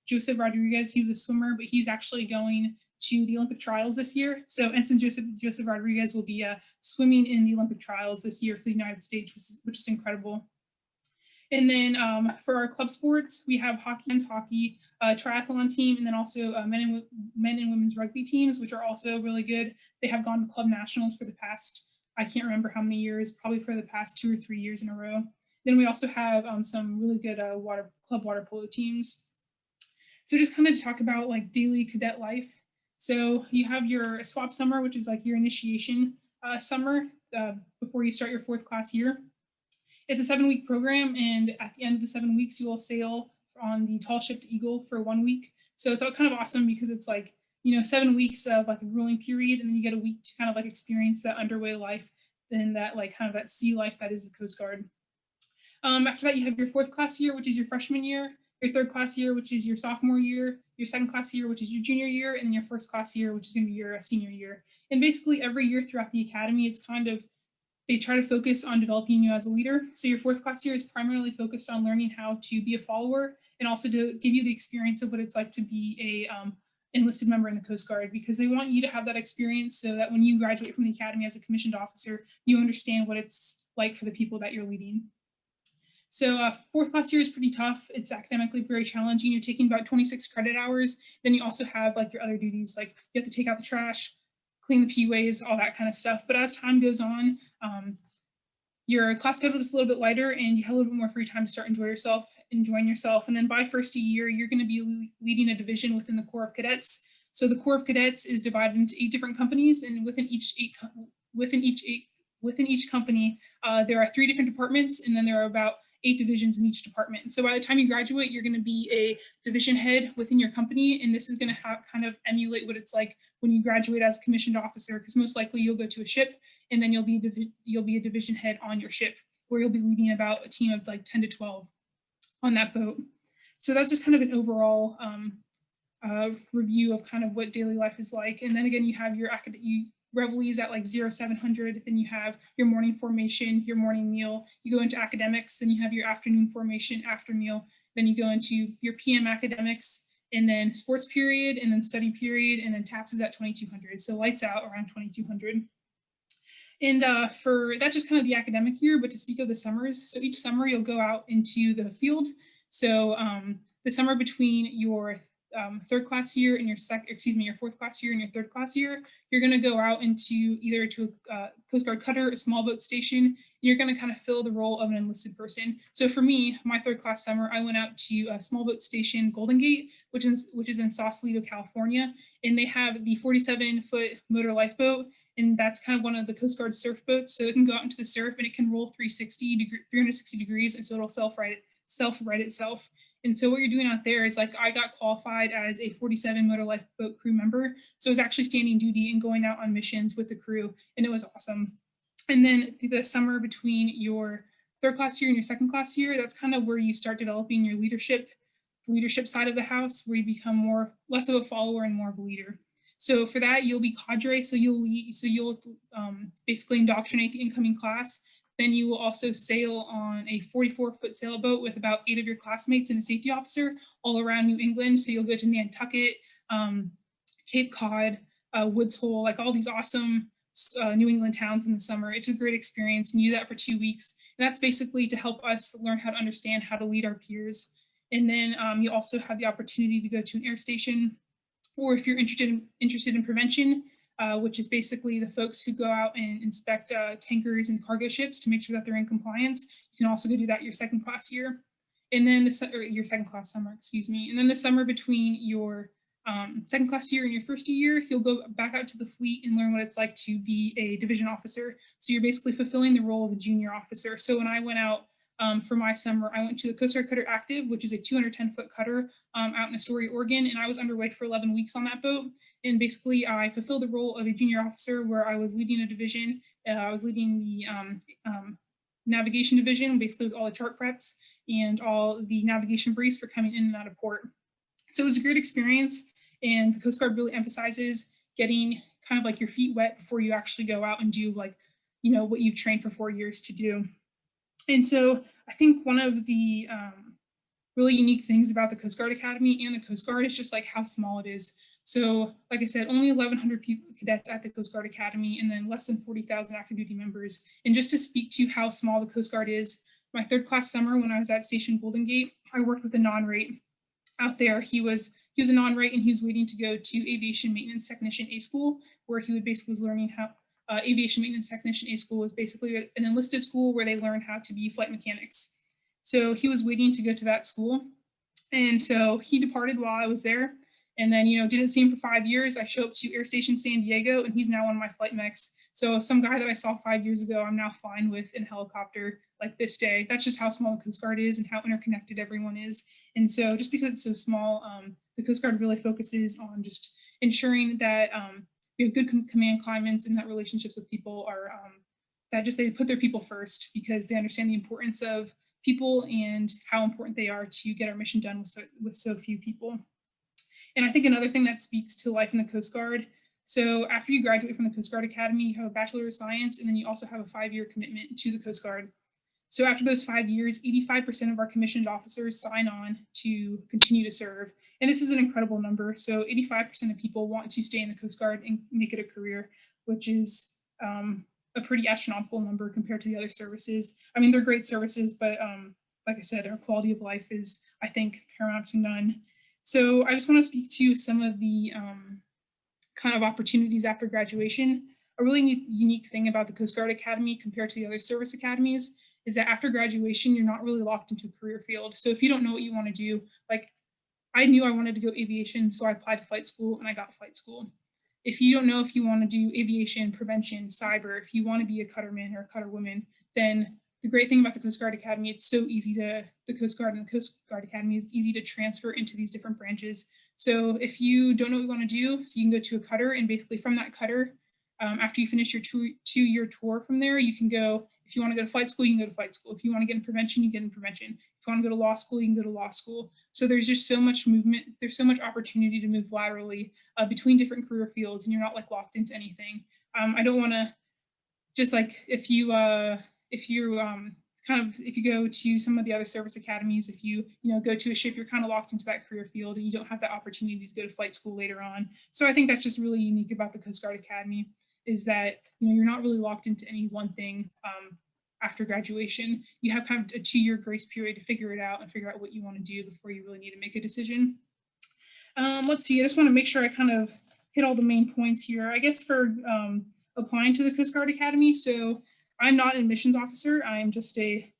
Joseph Rodriguez, he was a swimmer, but he's actually going to the Olympic trials this year. So Ensign Joseph Rodriguez will be swimming in the Olympic trials this year for the United States, which is incredible. And then for our club sports, we have men's hockey, triathlon team, and then also men and women's rugby teams, which are also really good. They have gone to club nationals for the past, I can't remember how many years, probably for the past 2 or 3 years in a row. Then we also have some really good club water polo teams. So just kind of to talk about like daily cadet life. So you have your swap summer, which is like your initiation summer before you start your 4th class year. It's a 7-week program, and at the end of the 7 weeks, you will sail on the tall ship Eagle for 1 week. So it's all kind of awesome because it's like, 7 weeks of like a grueling period, and then you get a week to kind of like experience that underway life, then that like kind of that sea life that is the Coast Guard. After that, you have your 4th class year, which is your freshman year, your 3rd class year, which is your sophomore year, your 2nd class year, which is your junior year, and your 1st class year, which is going to be your senior year. And basically every year throughout the academy, it's kind of, they try to focus on developing you as a leader. So your 4th class year is primarily focused on learning how to be a follower and also to give you the experience of what it's like to be a enlisted member in the Coast Guard, because they want you to have that experience so that when you graduate from the academy as a commissioned officer, you understand what it's like for the people that you're leading. So 4th class year is pretty tough. It's academically very challenging. You're taking about 26 credit hours. Then you also have like your other duties, like you have to take out the trash, clean the P-ways, all that kind of stuff. But as time goes on, your class schedule is a little bit lighter and you have a little bit more free time to start enjoying yourself. And then by first year, you're going to be leading a division within the Corps of Cadets. So the Corps of Cadets is divided into 8 different companies, and within each company, there are 3 different departments, and then there are about 8 divisions in each department. So by the time you graduate, you're going to be a division head within your company, and this is going to kind of emulate what it's like when you graduate as a commissioned officer, because most likely you'll go to a ship, and then you'll be a division head on your ship, where you'll be leading about a team of like 10 to 12 on that boat. So that's just kind of an overall review of kind of what daily life is like. And then again, you have your reveillees at like 0700, then you have your morning formation, your morning meal, you go into academics, then you have your afternoon formation, after meal, then you go into your PM academics, and then sports period, and then study period, and then TAPS is at 2200. So lights out around 2200. And for that's just kind of the academic year, but to speak of the summers, so each summer you'll go out into the field. So the summer between your 3rd class year and your 4th class year and your 3rd class year, you're going to go out into either to a Coast Guard cutter, a small boat station, and you're going to kind of fill the role of an enlisted person. So for me, my 3rd class summer, I went out to a small boat station, Golden Gate, which is in Sausalito, California, and they have the 47-foot motor lifeboat, and that's kind of one of the Coast Guard surf boats. So it can go out into the surf and it can roll 360 degrees, and so it'll self-right itself. And so what you're doing out there is like, I got qualified as a 47 motor lifeboat crew member. So I was actually standing duty and going out on missions with the crew, and it was awesome. And then the summer between your 3rd class year and your 2nd class year, that's kind of where you start developing your leadership side of the house, where you become less of a follower and more of a leader. So for that, you'll be cadre. So you'll basically indoctrinate the incoming class. Then you will also sail on a 44-foot sailboat with about 8 of your classmates and a safety officer all around New England. So you'll go to Nantucket, Cape Cod, Woods Hole, like all these awesome New England towns in the summer. It's a great experience, and you do that for 2 weeks. And that's basically to help us learn how to understand how to lead our peers. And then you also have the opportunity to go to an air station, or if you're interested in prevention, which is basically the folks who go out and inspect tankers and cargo ships to make sure that they're in compliance. You can also go do that your second class year. And then your second class summer, excuse me. And then the summer between your second class year and your first year, you'll go back out to the fleet and learn what it's like to be a division officer. So you're basically fulfilling the role of a junior officer. So when I went out for my summer, I went to the Coast Guard Cutter Active, which is a 210-foot cutter out in Astoria, Oregon, and I was underway for 11 weeks on that boat. And basically, I fulfilled the role of a junior officer where I was leading a division. I was leading the navigation division, basically with all the chart preps and all the navigation briefs for coming in and out of port. So it was a great experience, and the Coast Guard really emphasizes getting kind of like your feet wet before you actually go out and do what you've trained for 4 years to do. And so I think one of the really unique things about the Coast Guard Academy and the Coast Guard is just like how small it is. So like I said, only 1,100 cadets at the Coast Guard Academy, and then less than 40,000 active duty members. And just to speak to how small the Coast Guard is, my third class summer when I was at Station Golden Gate, I worked with a non-rate out there. He was a non-rate, and he was waiting to go to Aviation Maintenance Technician A School, where he was learning how Aviation Maintenance Technician A School is basically an enlisted school where they learn how to be flight mechanics. So he was waiting to go to that school. And so he departed while I was there. And then, didn't see him for 5 years. I show up to Air Station San Diego, and he's now one of my flight mechs. So some guy that I saw 5 years ago, I'm now flying with in a helicopter like this day. That's just how small the Coast Guard is and how interconnected everyone is. And so just because it's so small, the Coast Guard really focuses on just ensuring that we have good command climates and that relationships with people are they put their people first, because they understand the importance of people and how important they are to get our mission done with so few people. And I think another thing that speaks to life in the Coast Guard, so after you graduate from the Coast Guard Academy, you have a Bachelor of Science, and then you also have a 5-year commitment to the Coast Guard. So after those 5 years, 85% of our commissioned officers sign on to continue to serve. And this is an incredible number. So 85% of people want to stay in the Coast Guard and make it a career, which is a pretty astronomical number compared to the other services. I mean, they're great services, but like I said, our quality of life is, I think, paramount to none. So I just want to speak to some of the kind of opportunities after graduation. A really unique thing about the Coast Guard Academy compared to the other service academies is that after graduation, you're not really locked into a career field. So if you don't know what you want to do, like I knew I wanted to go aviation, so I applied to flight school and I got flight school. If you don't know if you want to do aviation, prevention, cyber, if you want to be a cutterman or a cutterwoman, then the great thing about the Coast Guard Academy, it's so easy the Coast Guard and the Coast Guard Academy is easy to transfer into these different branches. So if you don't know what you want to do, so you can go to a cutter, and basically from that cutter, after you finish your two-year tour from there, you can go, if you want to go to flight school, you can go to flight school. If you want to get in prevention, you get in prevention. If you want to go to law school, you can go to law school. So there's just so much movement. There's so much opportunity to move laterally between different career fields, and you're not like locked into anything. I don't want to just like if you go to some of the other service academies, if you go to a ship, you're kind of locked into that career field and you don't have that opportunity to go to flight school later on. So I think that's just really unique about the Coast Guard Academy, is that you're not really locked into any one thing after graduation. You have kind of a 2-year grace period to figure it out and figure out what you want to do before you really need to make a decision. Let's see, I just want to make sure I kind of hit all the main points here. I guess for applying to the Coast Guard Academy, so I'm not an admissions officer. I'm just a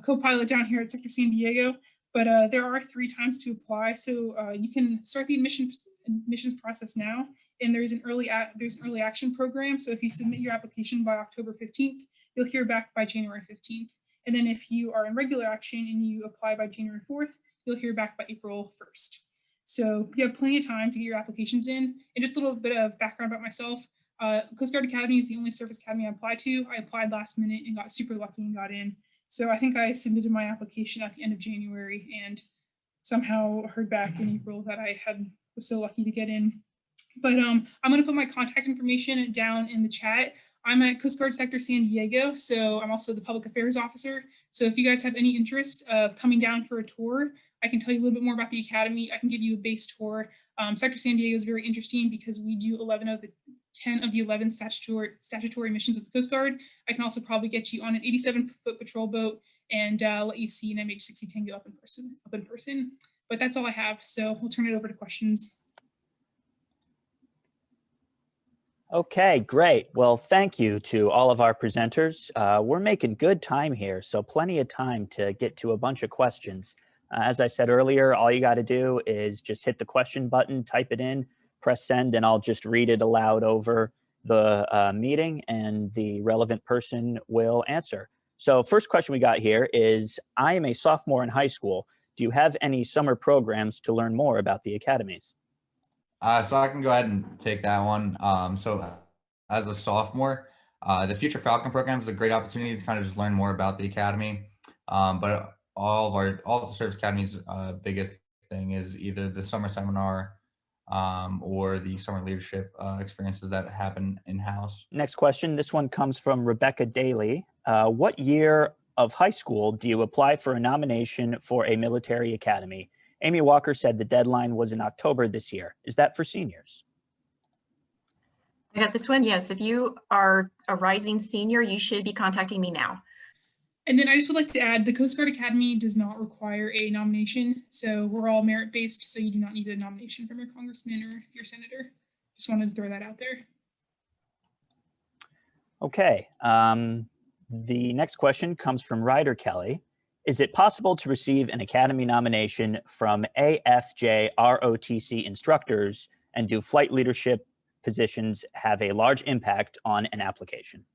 co-pilot down here at Sector San Diego, but there are 3 times to apply. So you can start the admissions process now, and there's an early action program. So if you submit your application by October 15th, you'll hear back by January 15th. And then if you are in regular action and you apply by January 4th, you'll hear back by April 1st. So you have plenty of time to get your applications in. And just a little bit of background about myself. Coast Guard Academy is the only service academy I applied to. I applied last minute and got super lucky and got in. So I think I submitted my application at the end of January and somehow heard back in April that I was so lucky to get in. But I'm going to put my contact information down in the chat. I'm at Coast Guard Sector San Diego, so I'm also the public affairs officer. So if you guys have any interest of coming down for a tour, I can tell you a little bit more about the Academy. I can give you a base tour. Sector San Diego is very interesting because we do 10 of the 11 statutory missions of the Coast Guard. I can also probably get you on an 87-foot patrol boat and let you see an MH-60 Tango up in person. But that's all I have. So we'll turn it over to questions. Okay, great. Well, thank you to all of our presenters. We're making good time here, so plenty of time to get to a bunch of questions. As I said earlier, all you got to do is just hit the question button, type it in, press send, and I'll just read it aloud over the meeting, and the relevant person will answer. So first question we got here is, I am a sophomore in high school. Do you have any summer programs to learn more about the academies? So I can go ahead and take that one. So as a sophomore, the Future Falcon program is a great opportunity to kind of just learn more about the academy. But all of the service academies' biggest thing is either the summer seminar or the summer leadership experiences that happen in-house. Next question. This one comes from Rebecca Daly. What year of high school do you apply for a nomination for a military academy? Amy Walker said the deadline was in October this year. Is that for seniors? I got this one. Yes, if you are a rising senior, you should be contacting me now. And then I just would like to add, the Coast Guard Academy does not require a nomination. So we're all merit-based, so you do not need a nomination from your congressman or your senator. Just wanted to throw that out there. Okay. The next question comes from Ryder Kelly. Is it possible to receive an academy nomination from AFJ ROTC instructors, and do flight leadership positions have a large impact on an application?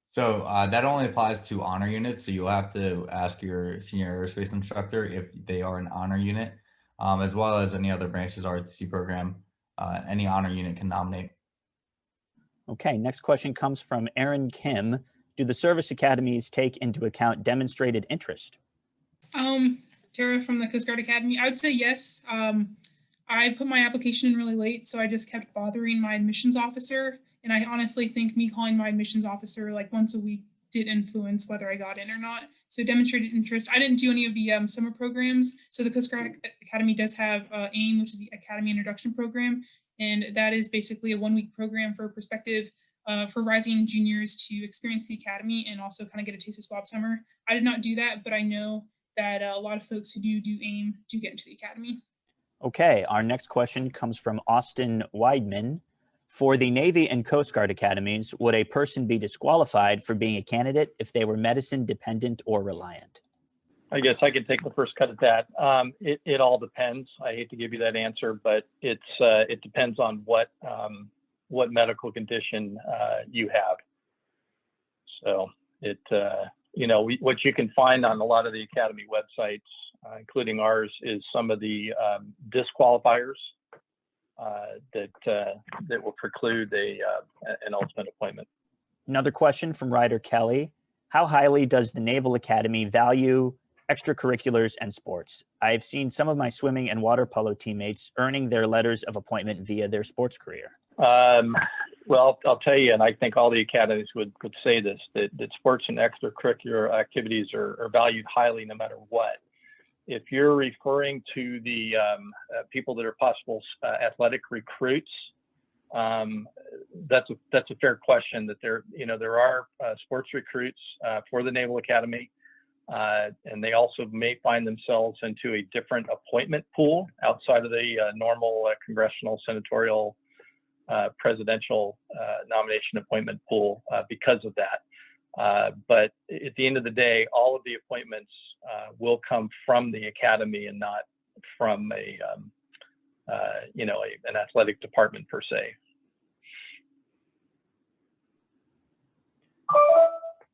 So that only applies to honor units. So you'll have to ask your senior aerospace instructor if they are an honor unit, as well as any other branches ROTC program. Any honor unit can nominate. Okay, next question comes from Aaron Kim. Do the service academies take into account demonstrated interest? Tara from the Coast Guard Academy, I would say yes. I put my application in really late, so I just kept bothering my admissions officer. And I honestly think me calling my admissions officer like once a week did influence whether I got in or not. So demonstrated interest. I didn't do any of the summer programs. So the Coast Guard Academy does have AIM, which is the Academy Introduction Program. And that is basically a one-week program for perspective for rising juniors to experience the academy and also kind of get a taste of SWAB summer. I did not do that, but I know that a lot of folks who do AIM do get into the academy. Okay, our next question comes from Austin Weidman. For the Navy and Coast Guard academies, would a person be disqualified for being a candidate if they were medicine dependent or reliant? I guess I could take the first cut at that. It all depends. I hate to give you that answer, but it depends on what medical condition you have. So what you can find on a lot of the academy websites, including ours, is some of the disqualifiers that will preclude an ultimate appointment. Another question from Ryder Kelly. How highly does the Naval Academy value extracurriculars and sports? I've seen some of my swimming and water polo teammates earning their letters of appointment via their sports career. Well, I'll tell you, and I think all the academies would say this, that sports and extracurricular activities are valued highly no matter what. If you're referring to the people that are possible athletic recruits, that's a fair question. That there are sports recruits for the Naval Academy, and they also may find themselves into a different appointment pool outside of the normal congressional, senatorial, presidential nomination appointment pool because of that. But at the end of the day, all of the appointments will come from the academy and not from an athletic department per se.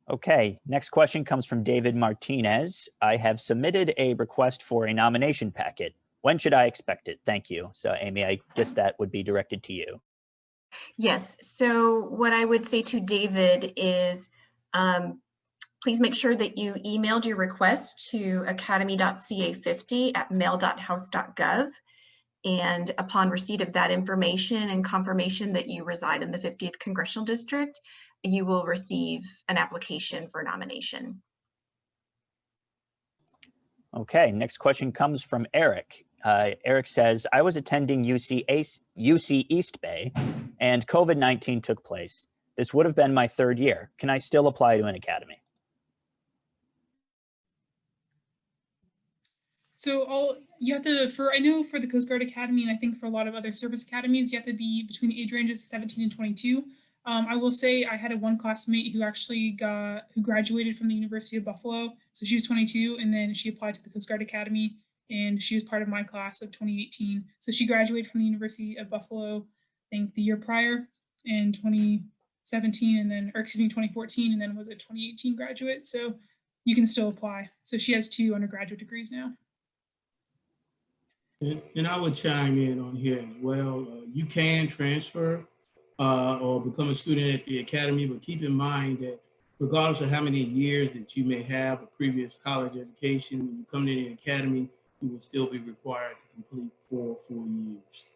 Okay, next question comes from David Martinez. I have submitted a request for a nomination packet. When should I expect it? Thank you. So Amy, I guess that would be directed to you. Yes, so what I would say to David is please make sure that you emailed your request to academy.ca50@mail.house.gov. And upon receipt of that information and confirmation that you reside in the 50th Congressional District, you will receive an application for nomination. Okay, next question comes from Eric. Eric says, I was attending UC East Bay and COVID-19 took place. This would have been my third year. Can I still apply to an academy? So you have to, I know for the Coast Guard Academy, and I think for a lot of other service academies, you have to be between the age ranges of 17 and 22. I will say I had one classmate who actually who graduated from the University of Buffalo. So she was 22 and then she applied to the Coast Guard Academy and she was part of my class of 2018. So she graduated from the University of Buffalo, I think the year prior in 2017 and then, or excuse me, 2014, and then was a 2018 graduate. So you can still apply. So she has 2 undergraduate degrees now. And I would chime in on here as well. You can transfer or become a student at the academy, but keep in mind that regardless of how many years that you may have a previous college education, when you come to the academy, you will still be required to complete 4 years.